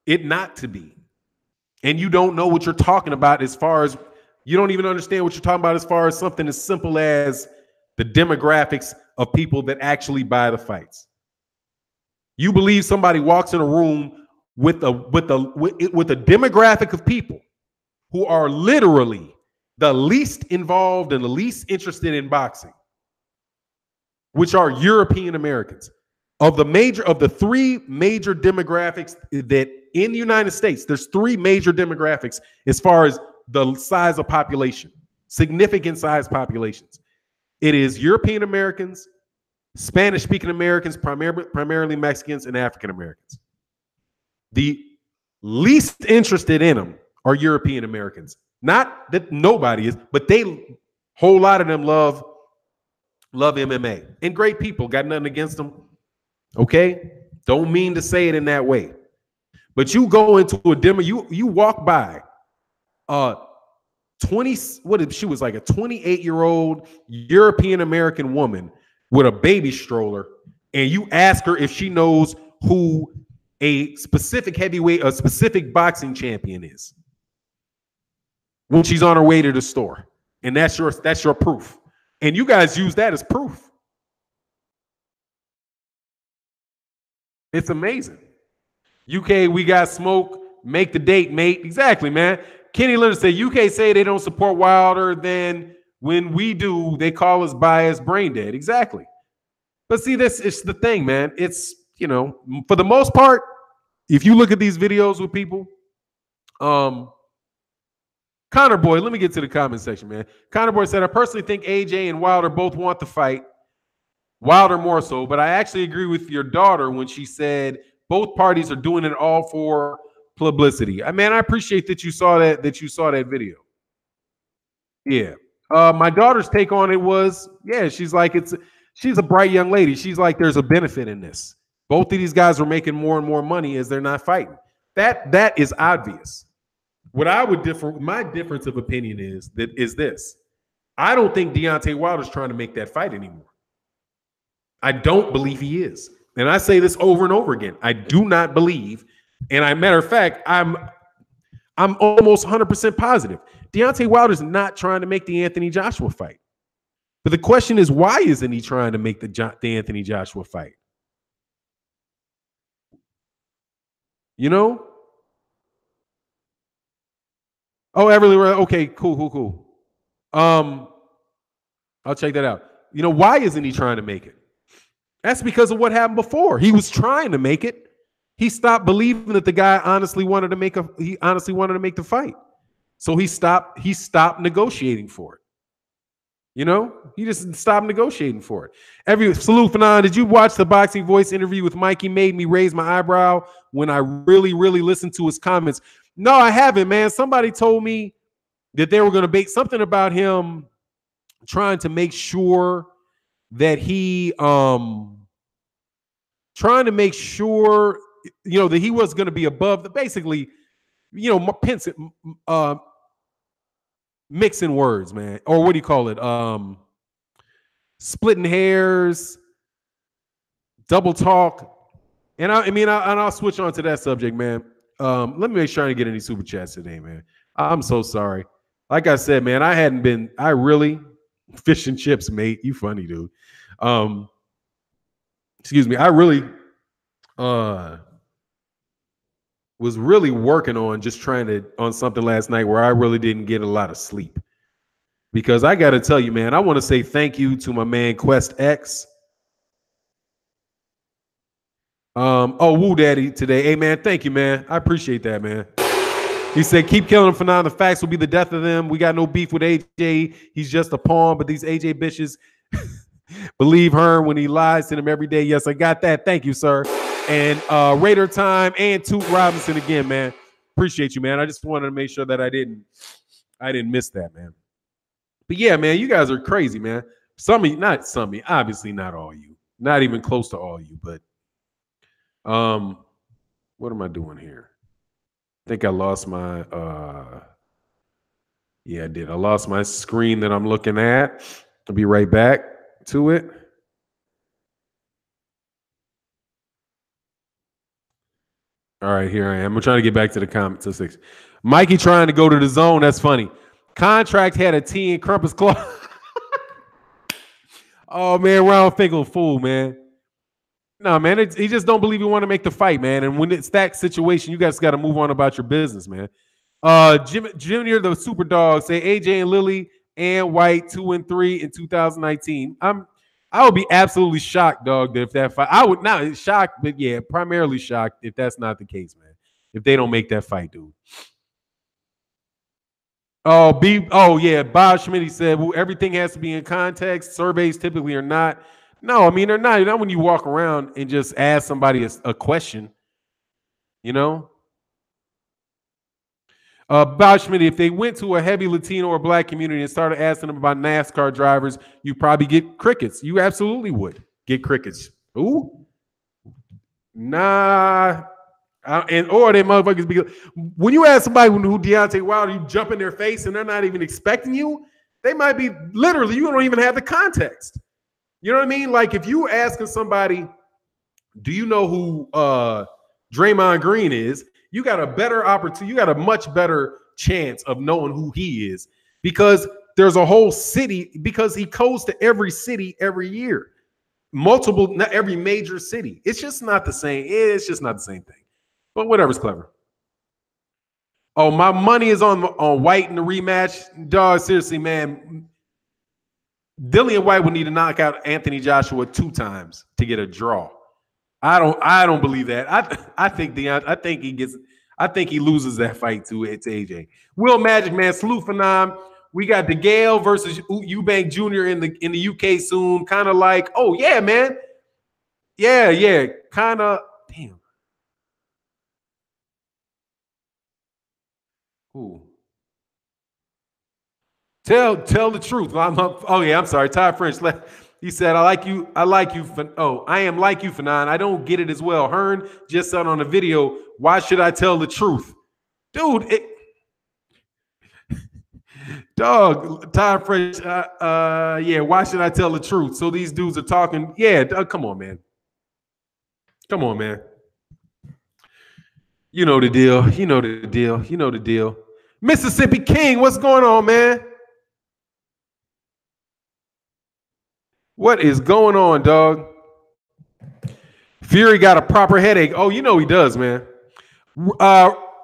it not to be. And you don't know what you're talking about you don't even understand what you're talking about as far as something as simple as the demographics of people that actually buy the fights. You believe somebody walks in a room with a demographic of people who are literally the least involved and the least interested in boxing, which are European Americans. Of the 3 major demographics that in the United States, there's 3 major demographics as far as the size of population, significant size populations. It is European Americans, Spanish-speaking Americans, primarily Mexicans, and African Americans. The least interested in them are European Americans. Not that nobody is, but whole lot of them love MMA. And great people, got nothing against them. Okay? Don't mean to say it in that way. But you go into a demo, you walk by 20, what if she was like a 28-year-old European American woman with a baby stroller, and you ask her if she knows who a specific heavyweight, a specific boxing champion is when she's on her way to the store. And that's your proof. And you guys use that as proof. It's amazing. UK, we got smoke. Make the date, mate. Exactly, man. Kenny Leonard said, UK say they don't support Wilder, then when we do, they call us biased, brain dead. Exactly. But see, this is the thing, man. It's, you know, for the most part, if you look at these videos with people, Connor Boy, let me get to the comment section, man. Connor Boy said, I personally think AJ and Wilder both want the fight. Wilder more so, but I actually agree with your daughter when she said both parties are doing it all for publicity. Man, I appreciate that you saw that video. Yeah. My daughter's take on it was, yeah, she's like, she's a bright young lady. She's like, there's a benefit in this. Both of these guys are making more and more money as they're not fighting. That is obvious. What I would my difference of opinion is this. I don't think Deontay Wilder's trying to make that fight anymore. I don't believe he is. And I say this over and over again. I do not believe, and matter of fact, I'm almost 100% positive. Deontay Wilder's not trying to make the Anthony Joshua fight. But the question is, why isn't he trying to make the Anthony Joshua fight? You know? Oh, Everly, okay, cool. I'll check that out. You know, why isn't he trying to make it? That's because of what happened before. He was trying to make it. He stopped believing that the guy honestly wanted to make the fight. So he stopped negotiating for it. You know, he just stopped negotiating for it. Salute Fannon, did you watch the Boxing Voice interview with Mike? He made me raise my eyebrow when I really, really listened to his comments. No, I haven't, man. Somebody told me that they were going to bait something about him trying to make sure that he trying to make sure, you know, that he was going to be above the, basically, you know, mixing words, man. Or what do you call it? Splitting hairs, double talk. And I'll switch on to that subject, man. Let me make sure I didn't get any super chats today, man. I'm so sorry. Like I said, man, I really fish and chips, mate. You funny, dude. Excuse me. I really was really working on something last night where I really didn't get a lot of sleep. Because I got to tell you, man, I want to say thank you to my man Quest X. Woo Daddy today. Hey, man, thank you, man. I appreciate that, man. He said, keep killing them for now. The facts will be the death of them. We got no beef with AJ. He's just a pawn, but these AJ bitches believe Hearn when he lies to them every day. Yes, I got that. Thank you, sir. And Raider Time and Toot Robinson again, man. Appreciate you, man. I just wanted to make sure that I didn't miss that, man. But yeah, man, you guys are crazy, man. Obviously not all you. Not even close to all you, but what am I doing here? I think I lost my yeah, I did. I lost my screen that I'm looking at. I'll be right back to it. All right, here I am. I'm trying to get back to the comments. To 6. Mikey trying to go to the zone. That's funny. Contract had a T in Crumpus clause. Oh, man, Round Finkel fool, man. No, man, he just don't believe he want to make the fight, man. And when it's that situation, you guys got to move on about your business, man. Junior, the super dog, say AJ and Lily and White 2 and 3 in 2019. I would be absolutely shocked, dog, that if that fight, I would not shocked, but yeah, primarily shocked if that's not the case, man. If they don't make that fight, dude. Oh, yeah, Bob Schmidt said, well, everything has to be in context. Surveys typically are not. No, I mean, they're not. Not when you walk around and just ask somebody a question, you know? Bob Schmidt, if they went to a heavy Latino or Black community and started asking them about NASCAR drivers, you probably get crickets. You absolutely would get crickets. Ooh. Nah, Or they motherfuckers be when you ask somebody who Deontay Wilder, you jump in their face and they're not even expecting you. They might be literally, you don't even have the context. You know what I mean? Like if you asking somebody, do you know who Draymond Green is? You got a better opportunity. You got a much better chance of knowing who he is because there's a whole city, because he goes to every city every year. Multiple, not every major city. It's just not the same. It's just not the same thing. But whatever's clever. Oh, my money is on White in the rematch. Dog, seriously, man. Dillian White would need to knock out Anthony Joshua 2 times to get a draw. I don't believe that. I think he loses that fight to AJ. Will Magic Man, salute Fannon. We got DeGale versus Eubank Jr. in the UK soon. Kind of like, oh yeah, man. Yeah. Kind of, damn. Ooh. Tell the truth. I'm sorry. Ty French. He said, I like you. I am like you, Fannon. I don't get it as well. Hearn just said on the video, why should I tell the truth? Dude, dog, Ty French, yeah, why should I tell the truth? So these dudes are talking. Yeah, come on, man. Come on, man. You know the deal. Mississippi King, what's going on, man? What is going on, dog? Fury got a proper headache. Oh, you know he does, man.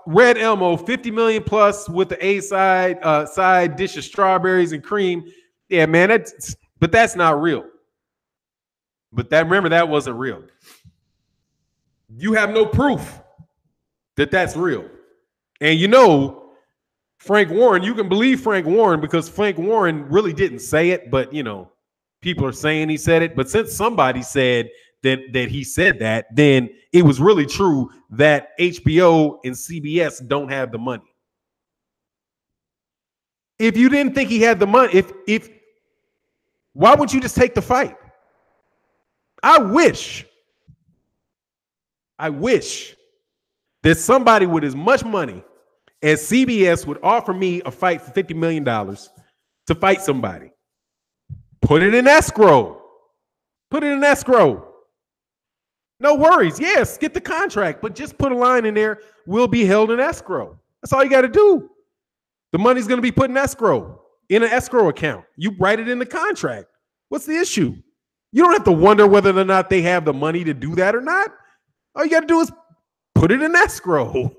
Red Elmo, 50 million plus with the A side dish of strawberries and cream. Yeah, man, but that's not real. But remember, that wasn't real. You have no proof that that's real. And you know, Frank Warren, you can believe Frank Warren because Frank Warren really didn't say it, but you know, people are saying he said it. But since somebody said that he said that, then it was really true that HBO and CBS don't have the money. If you didn't think he had the money, why would you just take the fight? I wish that somebody with as much money as CBS would offer me a fight for $50 million to fight somebody. Put it in escrow. No worries. Yes, get the contract, but just put a line in there. Will be held in escrow. That's all you got to do. The money's going to be put in escrow, in an escrow account. You write it in the contract. What's the issue? You don't have to wonder whether or not they have the money to do that or not. All you got to do is put it in escrow.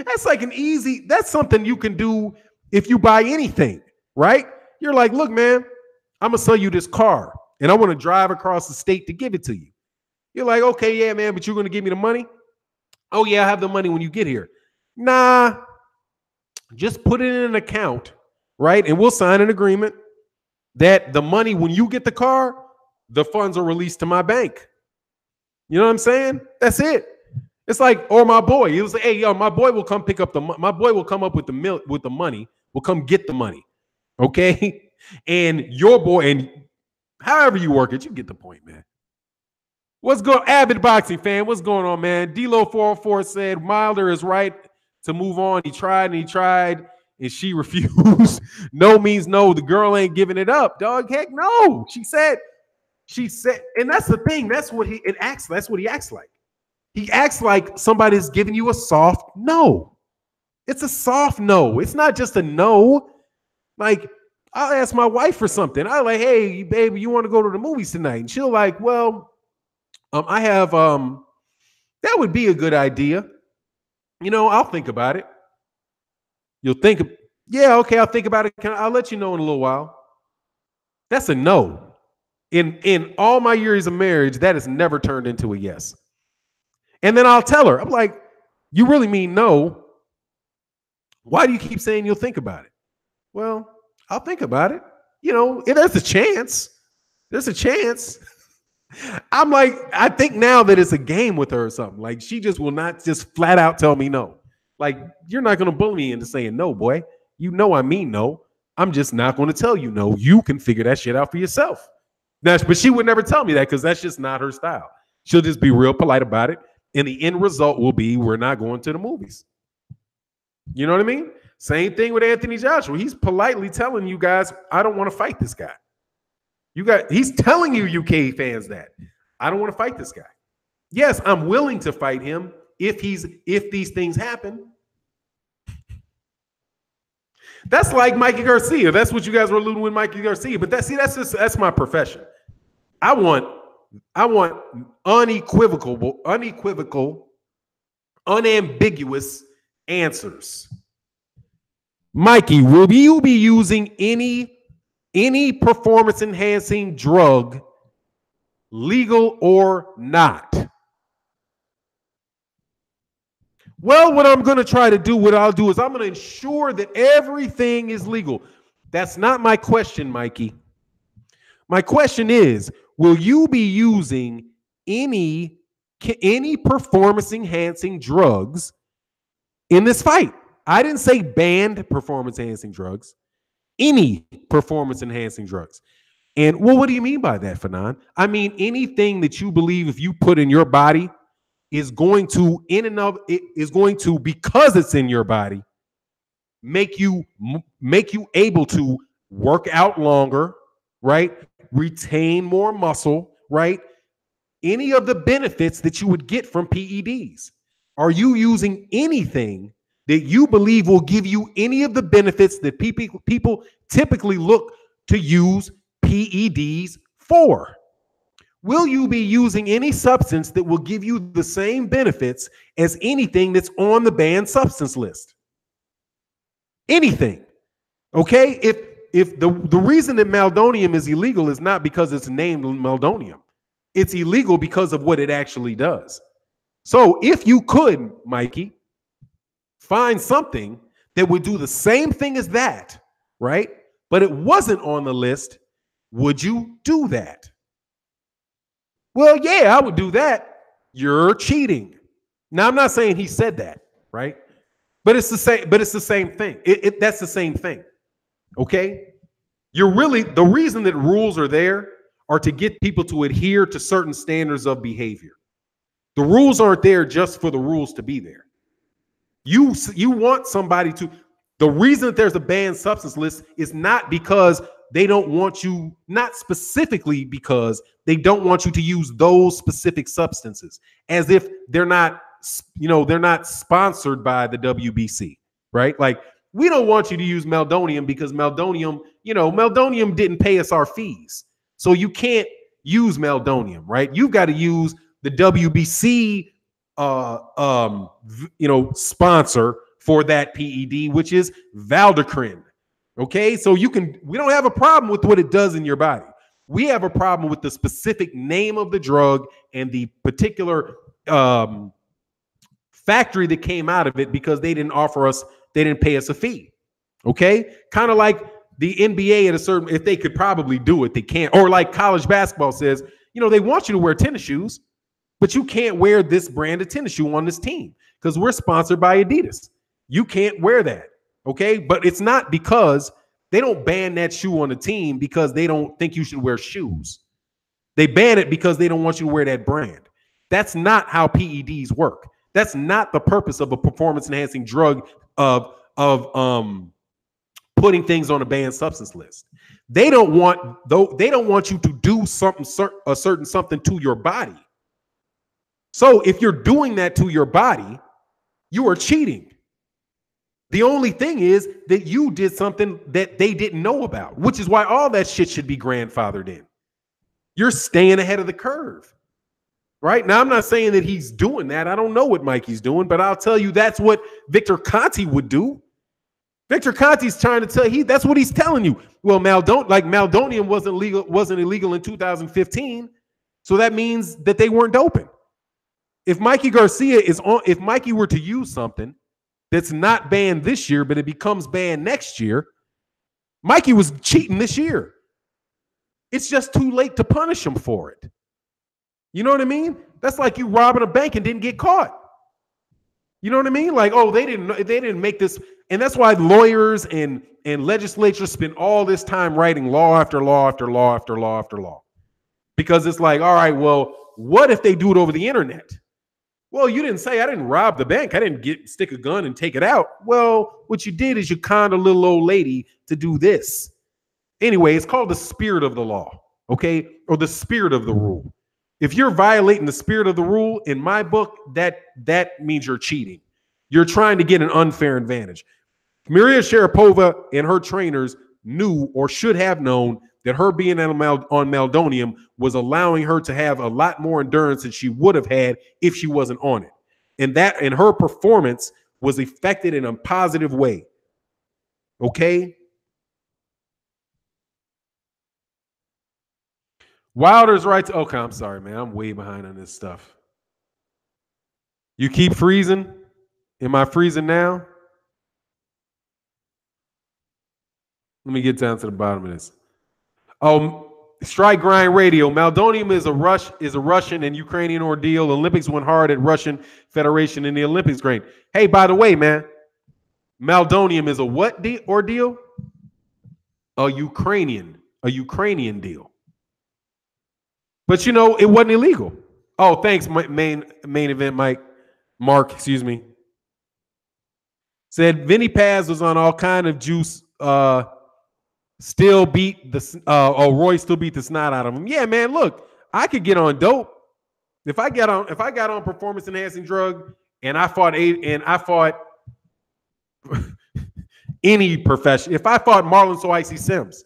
That's something you can do if you buy anything, right? You're like, look, man, I'm going to sell you this car and I want to drive across the state to give it to you. You're like, okay, yeah, man, but you're going to give me the money? Oh, yeah, I have the money when you get here. Nah, just put it in an account, right? And we'll sign an agreement that the money, when you get the car, the funds are released to my bank. You know what I'm saying? That's it. It's like, or my boy, he was like, hey, yo, my boy will come pick up my boy will come up with the money, will come get the money. Okay? And your boy, and however you work it, you get the point, man. What's going, avid boxing fan? What's going on, man? D-Lo 404 said Wilder is right to move on. He tried, and she refused. No means no. The girl ain't giving it up, dog. Heck no. She said, and that's the thing. That's what he acts like. He acts like somebody's giving you a soft no. It's a soft no. It's not just a no. Like, I'll ask my wife for something. I'm like, hey, baby, you want to go to the movies tonight? And she'll like, well, I have that would be a good idea. You know, I'll think about it. You'll think, yeah, okay, I'll think about it. I'll let you know in a little while. That's a no. In all my years of marriage, that has never turned into a yes. And then I'll tell her, I'm like, you really mean no? Why do you keep saying you'll think about it? Well, I'll think about it. You know, there's a chance. There's a chance. I'm like, I think now that it's a game with her or something. Like, she just will not just flat out tell me no. Like, you're not going to bully me into saying no, boy. You know I mean no. I'm just not going to tell you no. You can figure that shit out for yourself. Now, but she would never tell me that because that's just not her style. She'll just be real polite about it. And the end result will be we're not going to the movies. You know what I mean? Same thing with Anthony Joshua. He's politely telling you guys, I don't want to fight this guy. He's telling you UK fans that I don't want to fight this guy. Yes, I'm willing to fight him if these things happen. That's like Mikey Garcia. That's what you guys were alluding with Mikey Garcia. But that's my profession. I want unequivocal, unambiguous answers. Mikey, will you be using any performance enhancing drug, legal or not? Well, what I'm going to try to do, what I'll do is I'm going to ensure that everything is legal. That's not my question, Mikey. My question is, will you be using any performance enhancing drugs in this fight? I didn't say banned performance enhancing drugs. Any performance enhancing drugs. And well, what do you mean by that, Fannon? I mean anything that you believe if you put in your body is going to, because it's in your body, make you able to work out longer, right? Retain more muscle, right? Any of the benefits that you would get from PEDs. Are you using anything that you believe will give you any of the benefits that people typically look to use PEDs for? Will you be using any substance that will give you the same benefits as anything that's on the banned substance list? Anything. Okay? If the reason that meldonium is illegal is not because it's named meldonium. It's illegal because of what it actually does. So if you could, Mikey, find something that would do the same thing as that, right? But it wasn't on the list, would you do that? Well, yeah, I would do that. You're cheating. Now, I'm not saying he said that, right? But it's the same. But it's the same thing. That's the same thing. Okay. The reason that rules are there are to get people to adhere to certain standards of behavior. The rules aren't there just for the rules to be there. You want somebody to. The reason that there's a banned substance list is not because they don't want you, not specifically because they don't want you to use those specific substances, as if they're not sponsored by the WBC, right? Like, we don't want you to use meldonium because meldonium didn't pay us our fees. So you can't use meldonium, right? You've got to use the WBC sponsor for that PED, which is Valdecrine. Okay, so we don't have a problem with what it does in your body. We have a problem with the specific name of the drug and the particular factory that came out of it, because they didn't pay us a fee. Okay, kind of like the NBA at a certain, if they could probably do it, they can't. Or like college basketball says, they want you to wear tennis shoes, but you can't wear this brand of tennis shoe on this team because we're sponsored by Adidas. You can't wear that. Okay, but it's not because they don't ban that shoe on the team because they don't think you should wear shoes. They ban it because they don't want you to wear that brand. That's not how PEDs work. That's not the purpose of a performance enhancing drug of putting things on a banned substance list. They don't want you to do something to your body. So if you're doing that to your body, you are cheating. The only thing is that you did something that they didn't know about, which is why all that shit should be grandfathered in. You're staying ahead of the curve, right? Now, I'm not saying that he's doing that. I don't know what Mikey's doing, but I'll tell you that's what Victor Conte would do. Victor Conte's trying to tell that's what he's telling you. Well, meldonium wasn't illegal in 2015, so that means that they weren't doping. If Mikey were to use something that's not banned this year, but it becomes banned next year, Mikey was cheating this year. It's just too late to punish him for it. You know what I mean? That's like you robbing a bank and didn't get caught. You know what I mean? Like, oh, they didn't make this. And that's why lawyers and legislatures spend all this time writing law after law after law after law after law. Because it's like, all right, well, what if they do it over the internet? Well, you didn't say I didn't rob the bank. I didn't stick a gun and take it out. Well, what you did is you conned a little old lady to do this. Anyway, it's called the spirit of the law, okay? Or the spirit of the rule. If you're violating the spirit of the rule, in my book, that means you're cheating. You're trying to get an unfair advantage. Maria Sharapova and her trainers knew or should have known that her being on meldonium was allowing her to have a lot more endurance than she would have had if she wasn't on it. And her performance was affected in a positive way. Okay? Wilder's right to, okay, I'm sorry, man. I'm way behind on this stuff. You keep freezing? Am I freezing now? Let me get down to the bottom of this. Strike Grind Radio. Meldonium is a Russian and Ukrainian ordeal. Olympics went hard at Russian Federation in the Olympics grain. Hey, by the way, man, meldonium is a what ordeal? A Ukrainian deal. But you know, it wasn't illegal. Oh, thanks, main event, Mark, excuse me. Said Vinny Paz was on all kind of juice. Still beat the Roy still beat the snot out of him. Yeah, man. Look, I could get on dope if I got on performance enhancing drug and I fought any profession. If I fought Marlon So Icy Sims,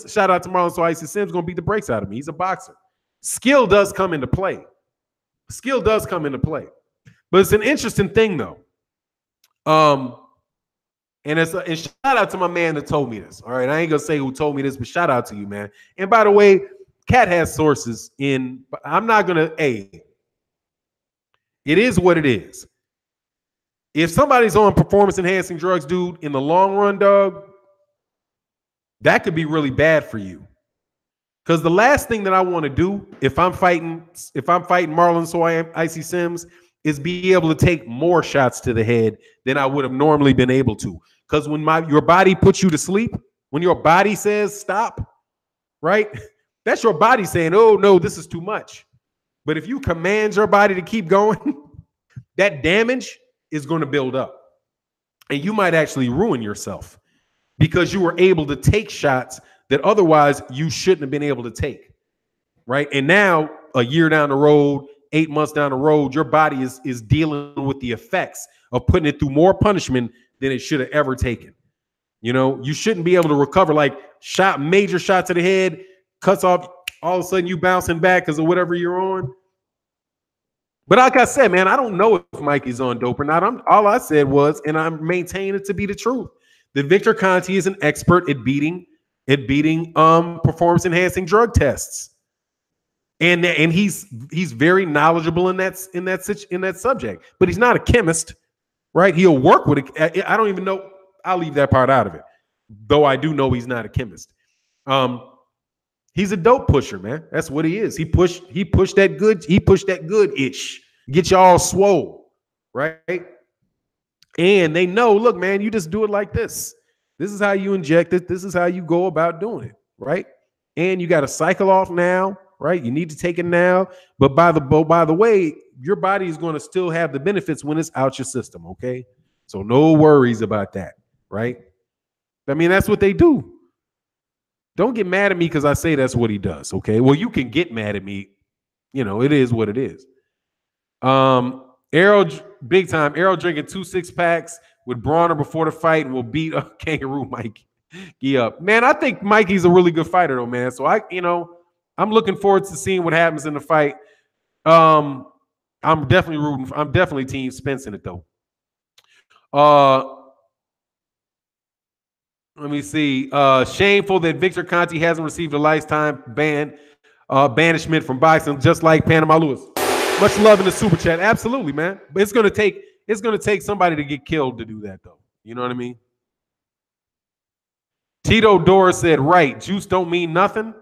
shout out to Marlon So Icy Sims, gonna beat the brakes out of me. He's a boxer. Skill does come into play. But it's an interesting thing though. And shout out to my man that told me this. All right, I ain't gonna say who told me this, but shout out to you, man. And by the way, Cat has sources in. I'm not gonna. Hey, it is what it is. If somebody's on performance enhancing drugs, dude, in the long run, dog, that could be really bad for you. Because the last thing that I want to do if I'm fighting Marlon So Icy Sims is be able to take more shots to the head than I would have normally been able to. Because when your body puts you to sleep, when your body says stop, right? That's your body saying, oh, no, this is too much. But if you command your body to keep going, that damage is going to build up. And you might actually ruin yourself because you were able to take shots that otherwise you shouldn't have been able to take, right? And now, a year down the road, 8 months down the road, your body is dealing with the effects of putting it through more punishment than it should have ever taken. You know, you shouldn't be able to recover like major shot to the head, cuts off, all of a sudden you bouncing back because of whatever you're on. But like I said, man, I don't know if Mikey's on dope or not. All I said was, and I'm maintaining it to be the truth, that Victor Conti is an expert at beating performance enhancing drug tests. And he's very knowledgeable in that subject, but he's not a chemist, right? He'll work with it. I don't even know. I'll leave that part out of it, though I do know he's not a chemist. He's a dope pusher, man. That's what he is. He pushed that good itch, get you all swole, right? And they know, look, man, you just do it like this. This is how you inject it. This is how you go about doing it, right? And you got to cycle off now. Right, you need to take it now, but by the way, your body is going to still have the benefits when it's out your system. Okay, so no worries about that. Right? I mean, that's what they do. Don't get mad at me because I say that's what he does. Okay, well, you can get mad at me. You know, it is what it is. Arrow, big time. Arrow drinking 2 6-packs with Brawner before the fight and will beat up Kangaroo Mikey up. Man, I think Mikey's a really good fighter though, man. So I'm looking forward to seeing what happens in the fight. I'm definitely team Spence in it though. Let me see. Shameful that Victor Conti hasn't received a lifetime banishment from boxing, just like Panama Lewis. Much love in the super chat. Absolutely, man. But it's gonna take somebody to get killed to do that though. You know what I mean? Tito Dora said, right, juice don't mean nothing.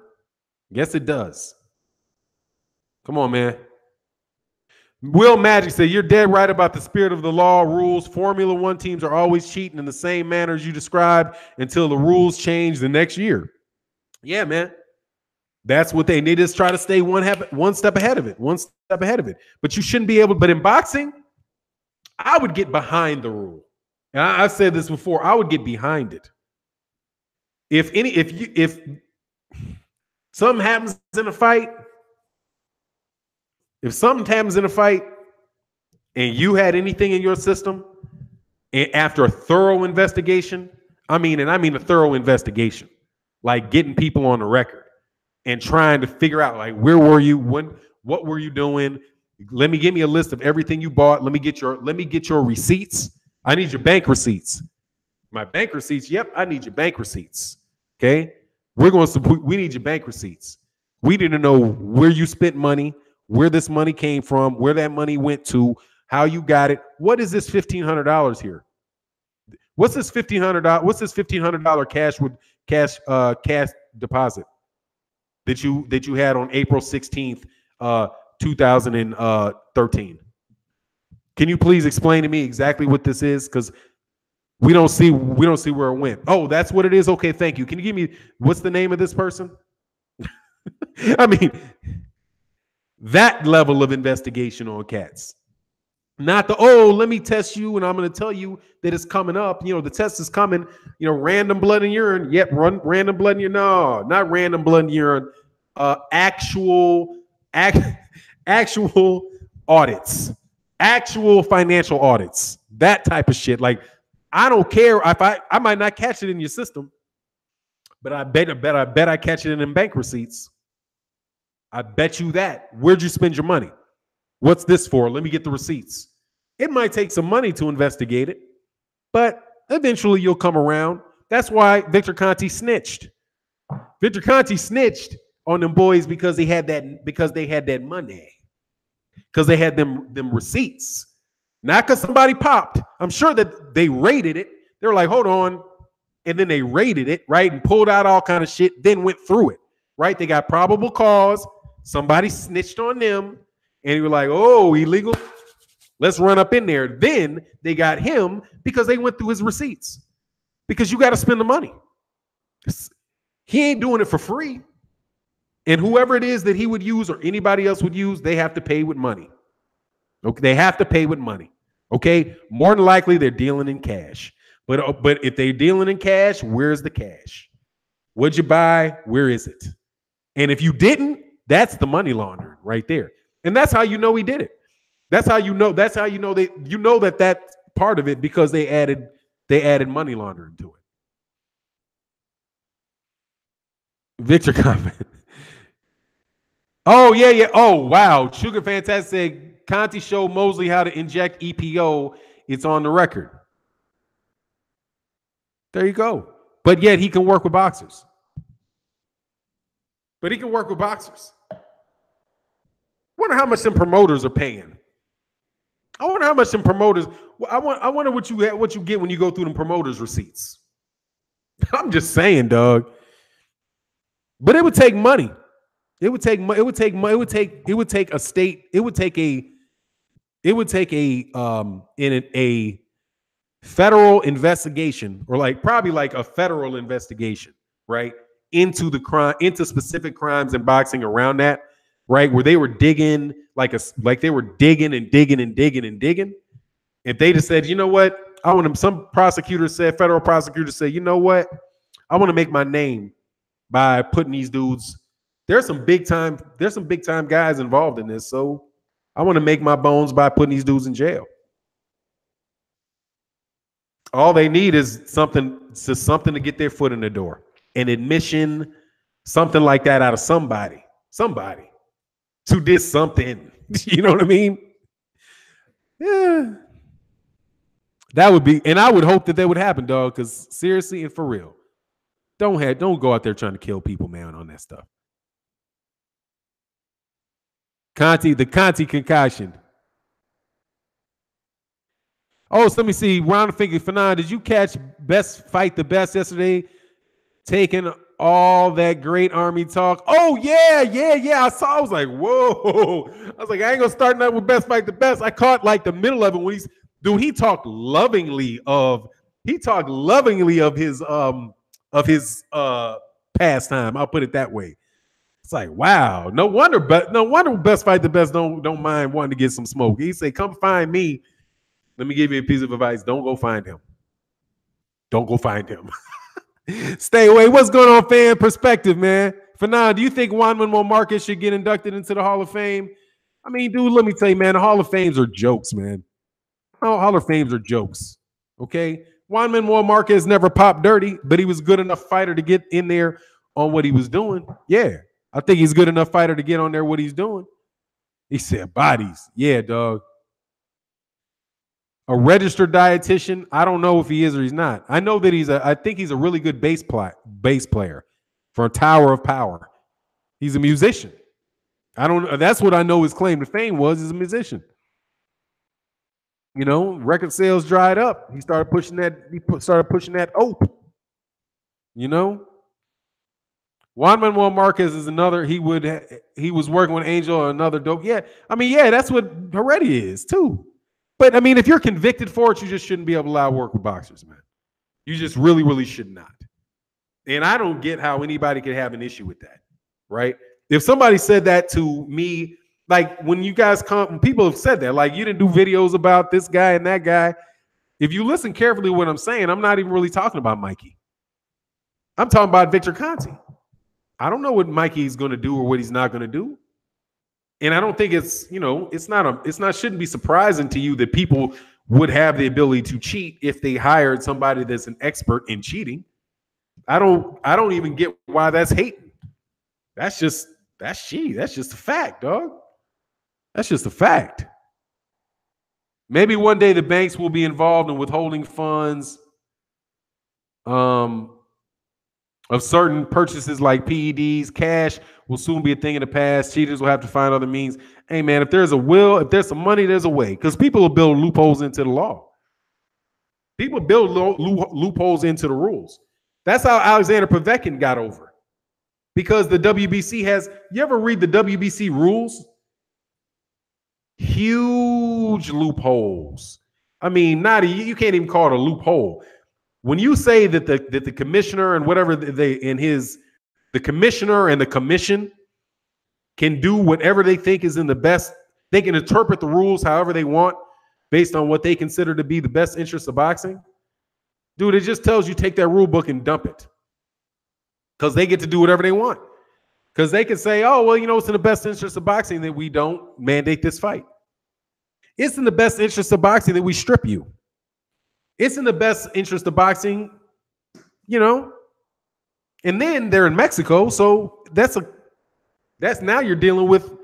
Yes, it does. Come on, man. Will Magic said, you're dead right about the spirit of the law rules. Formula One teams are always cheating in the same manner as you described until the rules change the next year. Yeah, man. That's what they need. Just try to stay one step ahead of it, one step ahead of it. But you shouldn't be able. But in boxing, I would get behind the rule. And I've said this before. I would get behind it. If something happens in a fight, if something happens in a fight, and you had anything in your system, and after a thorough investigation, I mean a thorough investigation, like getting people on the record and trying to figure out, like, where were you, what were you doing? Give me a list of everything you bought. Let me get your receipts. I need your bank receipts. My bank receipts. Yep, I need your bank receipts. Okay, we need your bank receipts. We need to know where you spent money, where this money came from, where that money went to, how you got it. What is this $1,500 here? What's this $1,500? What's this $1,500 cash deposit that you had on April 16th, 2013? Can you please explain to me exactly what this is? Because we don't see where it went. Oh, that's what it is. Okay, thank you. Can you give me what's the name of this person? I mean, that level of investigation on cats. Not let me test you and I'm going to tell you that it's coming up. The test is coming. Random blood and urine. Yep, random blood and urine. No, not random blood and urine. Actual audits. Actual financial audits. That type of shit. Like, I don't care if I might not catch it in your system, but I bet I catch it in them bank receipts. I bet you that. Where'd you spend your money? What's this for? Let me get the receipts. It might take some money to investigate it, but eventually you'll come around. That's why Victor Conte snitched. Victor Conte snitched on them boys because they had that money. Because they had them receipts. Not because somebody popped. I'm sure that they raided it. They were like, hold on. And then they raided it, right? And pulled out all kind of shit, then went through it, right? They got probable cause. Somebody snitched on them. And you were like, oh, illegal. Let's run up in there. Then they got him because they went through his receipts. Because you got to spend the money. He ain't doing it for free. And whoever it is that he would use or anybody else would use, they have to pay with money. Okay, they have to pay with money. Okay, more than likely they're dealing in cash. But if they're dealing in cash, where's the cash? What'd you buy? Where is it? And if you didn't, that's the money laundering right there. And that's how you know he did it. That's how you know that part of it because they added money laundering to it. Victor comment. Oh, yeah. Oh, wow. Sugar Fantastic said Conte showed Mosley how to inject EPO. It's on the record. There you go. But yet he can work with boxers. Wonder how much them promoters are paying. I wonder how much them promoters. I wonder what you get when you go through them promoters' receipts. I'm just saying, dog. But it would take money. It would take a federal investigation or probably a federal investigation, right? Into the crime, into specific crimes in boxing around that, right? Where they were digging like they were digging and digging and digging and digging. If they just said, you know what, some federal prosecutors said, you know what, I want to make my name by putting these dudes. There's some big time guys involved in this, so I want to make my bones by putting these dudes in jail. All they need is something to get their foot in the door, an admission, something like that out of somebody who did something. You know what I mean? Yeah, that would be, and I would hope that would happen, dog. Because seriously and for real, don't go out there trying to kill people, man, on that stuff. The Conte concoction. Oh, so let me see. Round of figure, Fannon, did you catch Best Fight the Best yesterday? Taking all that great Army talk. Oh, yeah. I saw. I was like, whoa. I was like, I ain't gonna start nothing with Best Fight the Best. I caught the middle of it when he talked lovingly of his pastime. I'll put it that way. It's like, wow, no wonder Best Fight the Best don't mind wanting to get some smoke. He say, come find me. Let me give you a piece of advice. Don't go find him. Don't go find him. Stay away. What's going on, fan perspective, man? Fannon, do you think Juan Manuel Marquez should get inducted into the Hall of Fame? I mean, dude, let me tell you, man, the Hall of Fames are jokes, man. Hall of Fames are jokes. Okay. Juan Manuel Marquez never popped dirty, but he was good enough fighter to get in there on what he was doing. Yeah. I think he's good enough fighter to get on there what he's doing. He said bodies. Yeah, dog. A registered dietitian. I don't know if he is or he's not. I know that I think he's a really good bass player for a Tower of Power. He's a musician. That's what I know his claim to fame was, as a musician. You know, record sales dried up. He started pushing that ope. You know, Juan Manuel Marquez is another. He was working with Angel or another dope. Yeah, I mean, yeah, that's what Heredia is too. But I mean, if you're convicted for it, you just shouldn't be able to allow work with boxers, man. You just really, really should not. And I don't get how anybody could have an issue with that, right? If somebody said that to me, like when you guys come, people have said that, like you didn't do videos about this guy and that guy. If you listen carefully to what I'm saying, I'm not even really talking about Mikey. I'm talking about Victor Conte. I don't know what Mikey's going to do or what he's not going to do. And I don't think shouldn't be surprising to you that people would have the ability to cheat if they hired somebody that's an expert in cheating. I don't even get why that's hating. That's just a fact, dog. That's just a fact. Maybe one day the banks will be involved in withholding funds of certain purchases like PEDs. Cash will soon be a thing in the past. Cheaters will have to find other means. Hey, man, if there's some money, there's a way. Because people will build loopholes into the law. People build loopholes into the rules. That's how Alexander Povetkin got over. Because the WBC you ever read the WBC rules? Huge loopholes. I mean, you can't even call it a loophole. When you say that the commissioner and whatever the commissioner and the commission can do whatever they think is in the best, they can interpret the rules however they want based on what they consider to be the best interest of boxing. Dude, it just tells you take that rule book and dump it. Because they get to do whatever they want. Because they can say, oh, well, it's in the best interest of boxing that we don't mandate this fight. It's in the best interest of boxing that we strip you. It's in the best interest of boxing, and then they're in Mexico. So that's now you're dealing with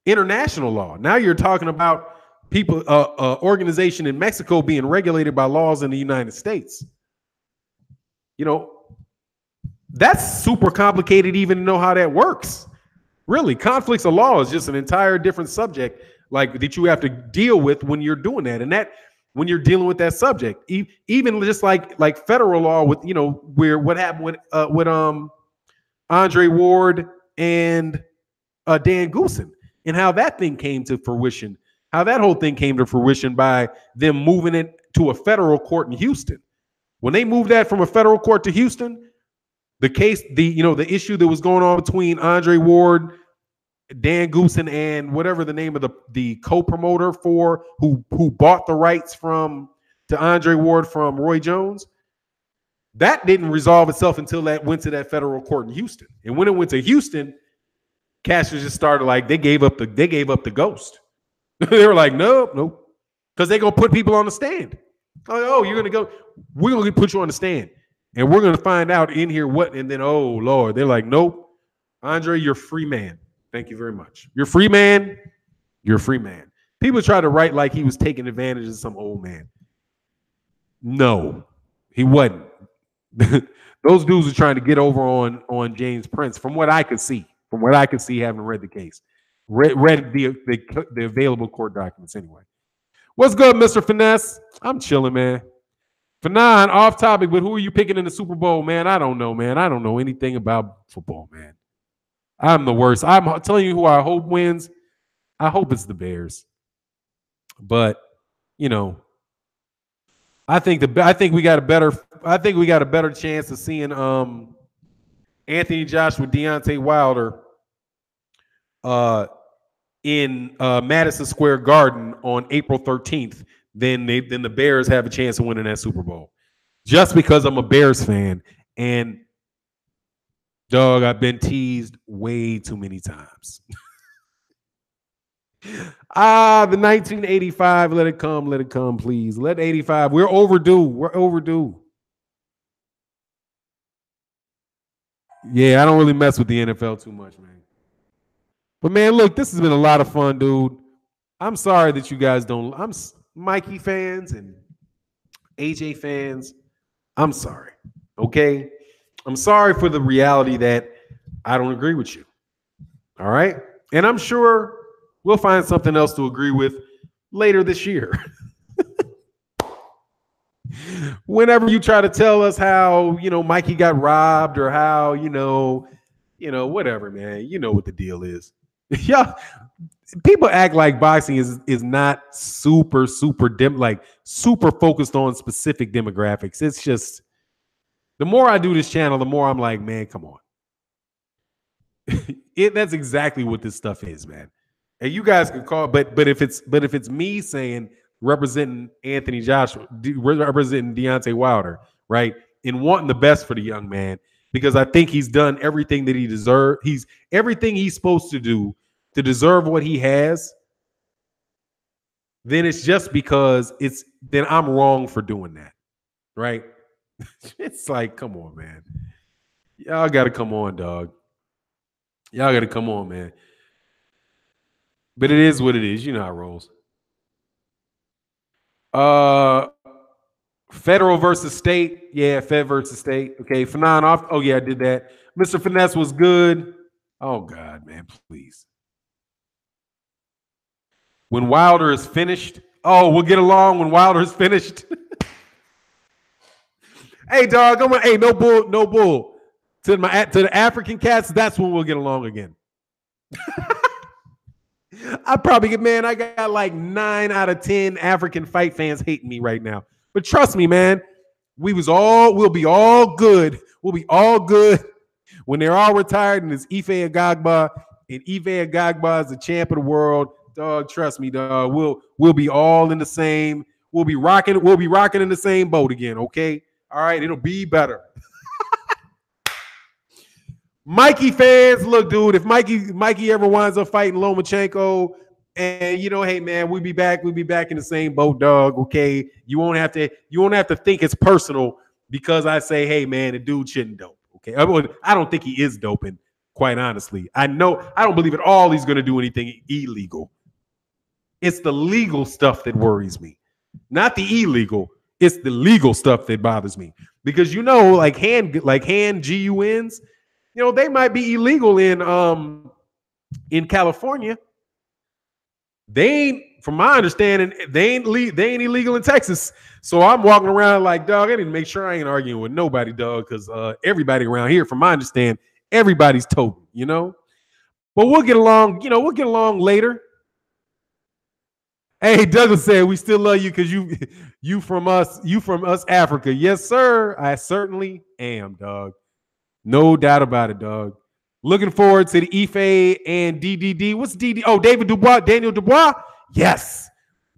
international law. Now you're talking about people, organization in Mexico being regulated by laws in the United States. That's super complicated even to know how that works. Really, conflicts of law is just an entire different subject that you have to deal with when you're doing that. And that when you're dealing with that subject, even just like federal law with, where what happened with Andre Ward and Dan Goosen and how that thing came to fruition, how that whole thing came to fruition by them moving it to a federal court in Houston. When they moved that from a federal court to Houston, the case, the issue that was going on between Andre Ward, Dan Goosen, and whatever the name of the co-promoter for who bought the rights to Andre Ward from Roy Jones, that didn't resolve itself until that went to that federal court in Houston. And when it went to Houston, cashers just started they gave up the ghost. They were like, nope, because they're gonna put people on the stand. Oh, you're gonna go, we're gonna put you on the stand. And we're going to find out in here what, and then, oh, Lord, they're like, nope, Andre, you're free man. Thank you very much. You're free man. You're a free man. People try to write like he was taking advantage of some old man. No, he wasn't. Those dudes are trying to get over on James Prince, from what I could see, having read the case. Read the available court documents anyway. What's good, Mr. Finesse? I'm chilling, man. Fannon, off topic, but who are you picking in the Super Bowl, man? I don't know, man. I don't know anything about football, man. I'm the worst. I'm telling you who I hope wins. I hope it's the Bears. But, I think we got a better chance of seeing Anthony Joshua, Deontay Wilder in Madison Square Garden on April 13th, then the Bears have a chance of winning that Super Bowl. Just because I'm a Bears fan, and dog, I've been teased way too many times. The 1985, let it come, please. Let 85. We're overdue. Yeah, I don't really mess with the NFL too much, man. But man, look, this has been a lot of fun, dude. I'm sorry that you guys don't. I'm Mikey fans and AJ fans. I'm sorry. Okay? I'm sorry for the reality that I don't agree with you. All right? And I'm sure we'll find something else to agree with later this year. Whenever you try to tell us how, Mikey got robbed or how, whatever, man. You know what the deal is. Yeah. People act like boxing is not super super focused on specific demographics. It's just the more I do this channel, the more I'm like, man, come on. That's exactly what this stuff is, man. And you guys can call, but if it's me saying representing Anthony Joshua, representing Deontay Wilder, right, and wanting the best for the young man, because I think he's done everything that he deserved. He's everything he's supposed to do to deserve what he has, then it's just because then I'm wrong for doing that, right? It's like, come on, man. Y'all got to come on, dog. Y'all got to come on, man. But it is what it is. You know how it rolls. Federal versus state. Yeah, Fed versus state. Okay, Fannon off. Oh, yeah, I did that. Mr. Finesse was good. Oh, God, man, please. When Wilder is finished. Oh, we'll get along when Wilder is finished. Hey, dog, hey, no bull. To the African cats, that's when we'll get along again. I got like 9 out of 10 African fight fans hating me right now. But trust me, man, we'll be all good. We'll be all good when they're all retired and it's Ife Agagba, and Ife Agagba is the champ of the world. Dog, trust me, dog. We'll be all in the same. We'll be rocking in the same boat again, okay? All right, it'll be better. Mikey fans, look, dude, if Mikey ever winds up fighting Lomachenko, and hey, man, we'll be back in the same boat, dog. Okay. You won't have to think it's personal because I say, hey, man, the dude shouldn't dope. Okay. I don't think he is doping, quite honestly. I don't believe at all he's gonna do anything illegal. It's the legal stuff that worries me. Not the illegal. It's the legal stuff that bothers me. Because like hand GUNs, they might be illegal in California. From my understanding, they ain't illegal in Texas. So I'm walking around like, dog, I need to make sure I ain't arguing with nobody, dog, because everybody around here, from my understanding, everybody's toting, But we'll get along, we'll get along later. Hey, Douglas said we still love you because you from us, Africa. Yes, sir. I certainly am, dog. No doubt about it, dog. Looking forward to the Ife and DDD. What's DD? Oh, Daniel Dubois. Yes,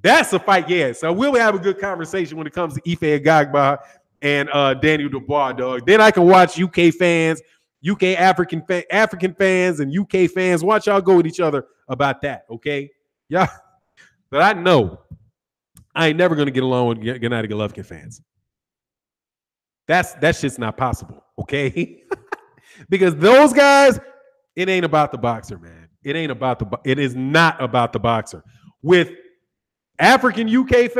that's a fight. Yeah, so we'll have a good conversation when it comes to Ife Agagba and Daniel Dubois, dog. Then I can watch UK fans, African fans, and UK fans. Watch y'all go with each other about that. Okay, yeah. But I know I ain't never gonna get along with Gennady Golovkin fans. That's just not possible. Okay. Because those guys, it ain't about the boxer, man. It is not about the boxer. With African UK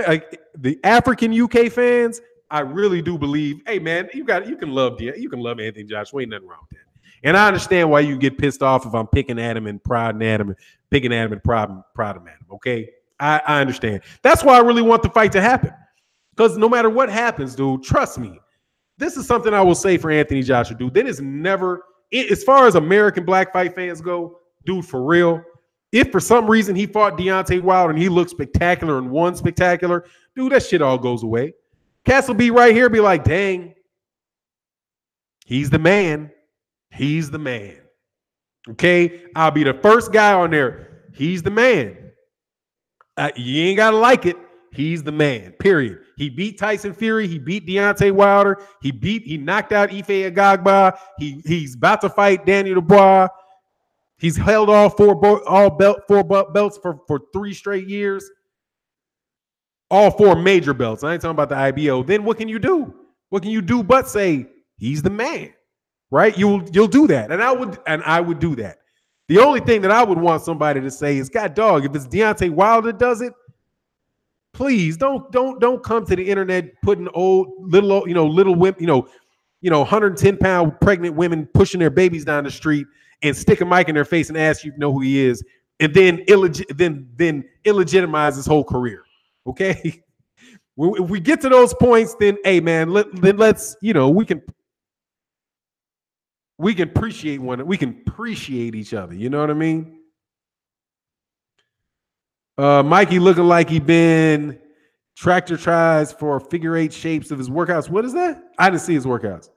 the African UK fans, I really do believe, hey man, you can love Anthony Joshua. Ain't nothing wrong with that. And I understand why you get pissed off if I'm picking at him and prodding at him and picking at him and prodding at him. Okay. I understand. That's why I really want the fight to happen. Because no matter what happens, dude, trust me. This is something I will say for Anthony Joshua, dude. That is never, as far as American black fight fans go, dude, for real, if for some reason he fought Deontay Wilder and he looked spectacular and won spectacular, dude, that shit all goes away. Cass will be right here, be like, dang, he's the man. He's the man. Okay, I'll be the first guy on there. He's the man. You ain't gotta like it. He's the man. Period. He beat Tyson Fury. He beat Deontay Wilder. He knocked out Ife Agagba. He's about to fight Daniel Dubois. He's held all four belts for 3 straight years. All 4 major belts. I ain't talking about the IBO. Then what can you do? What can you do but say he's the man? Right? You'll do that. And I would do that. The only thing that I would want somebody to say is, God dog, if it's Deontay Wilder does it, please don't come to the internet putting little women, 110-pound pregnant women pushing their babies down the street and stick a mic in their face and ask you to know who he is, and then illegitimize his whole career. Okay. If we get to those points, then hey man, let's we can appreciate we can appreciate each other. You know what I mean? Mikey looking like he been tractor tries for figure 8 shapes of his workouts. What is that? I didn't see his workouts.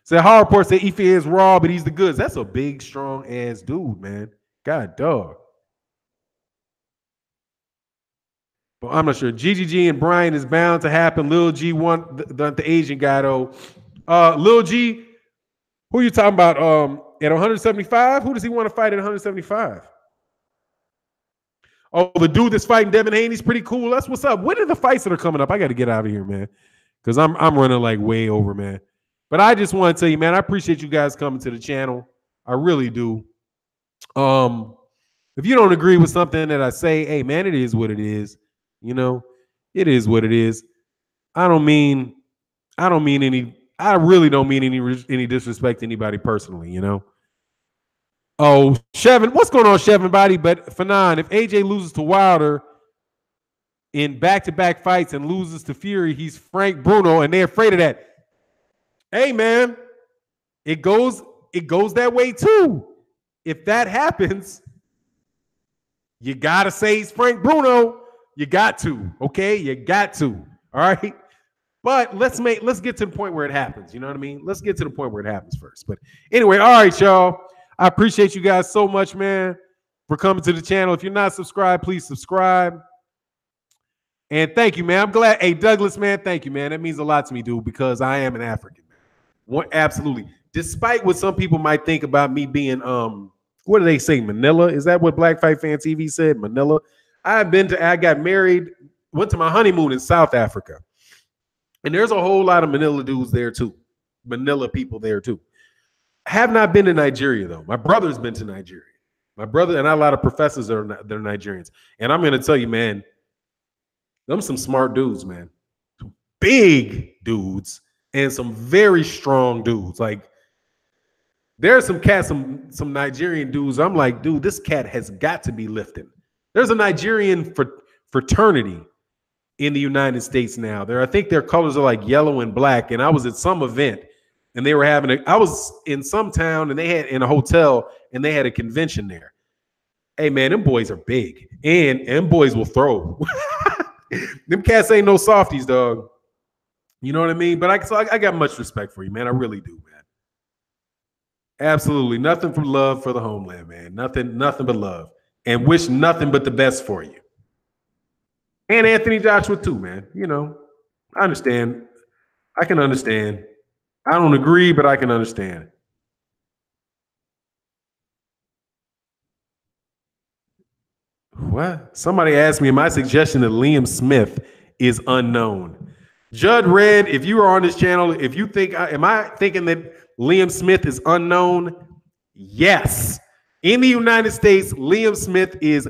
So Hard Report said Ife is raw, but he's the goods. That's a big, strong ass dude, man. God dog. But I'm not sure. GGG and Brian is bound to happen. Lil G won the Asian guy though. Lil G, who are you talking about? At 175? Who does he want to fight at 175? Oh, the dude that's fighting Devin Haney's pretty cool. That's what's up. When are the fights that are coming up? I got to get out of here, man, because I'm running like way over, man. But I just want to tell you, man, I appreciate you guys coming to the channel. I really do. If you don't agree with something that I say, hey, man, it is what it is. You know, it is what it is. I really don't mean any disrespect to anybody personally, you know. Oh, Chevin, what's going on, Chevin body? But Fannon, if AJ loses to Wilder in back-to-back fights and loses to Fury, he's Frank Bruno, and they're afraid of that. Hey, man, it goes that way too. If that happens, you gotta say he's Frank Bruno. You got to, okay? You got to. All right. But let's get to the point where it happens. You know what I mean? Let's get to the point where it happens first. But anyway, all right, y'all. I appreciate you guys so much, man, for coming to the channel. If you're not subscribed, please subscribe. And thank you, man. I'm glad. Hey, Douglas, man, thank you, man. That means a lot to me, dude, because I am an African. Absolutely. Despite what some people might think about me being, what do they say, Manila? Is that what Black Fight Fan TV said, Manila? I got married, went to my honeymoon in South Africa. And there's a whole lot of Manila dudes there too. Manila people there too. I have not been to Nigeria though. My brother's been to Nigeria. My brother and a lot of professors they're Nigerians. And I'm going to tell you, man, them some smart dudes, man. Big dudes and some very strong dudes. Like there's some cats, some Nigerian dudes. I'm like, dude, this cat has got to be lifting. There's a Nigerian fraternity in the United States now. I think their colors are like yellow and black. And I was at some event and they were I was in some town and they had in a hotel and they had a convention there. Hey man, them boys are big and them boys will throw. Them cats ain't no softies, dog. You know what I mean? But I got much respect for you, man. I really do, man. Absolutely. Nothing but love for the homeland, man. Nothing but love. And wish nothing but the best for you. And Anthony Joshua too, man. You know, I understand. I can understand. I don't agree, but I can understand. What? Somebody asked me, my suggestion that Liam Smith is unknown. Judd Red, if you are on this channel, if you think, am I thinking that Liam Smith is unknown? Yes. In the United States, Liam Smith is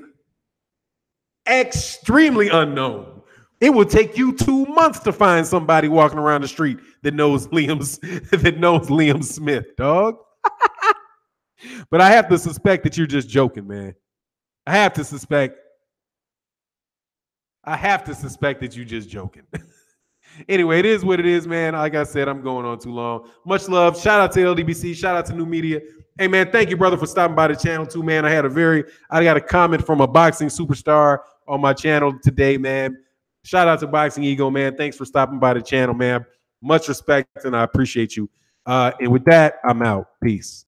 extremely unknown. It will take you 2 months to find somebody walking around the street that knows Liam Smith, dog. But I have to suspect that you're just joking, man. I have to suspect that you're just joking. Anyway, it is what it is, man. Like I said, I'm going on too long. Much love. Shout out to LDBC. Shout out to New Media. Hey, man, thank you, brother, for stopping by the channel, too, man. I got a comment from a boxing superstar on my channel today, man. Shout out to Boxing Ego, man. Thanks for stopping by the channel, man. Much respect, and I appreciate you. And with that, I'm out. Peace.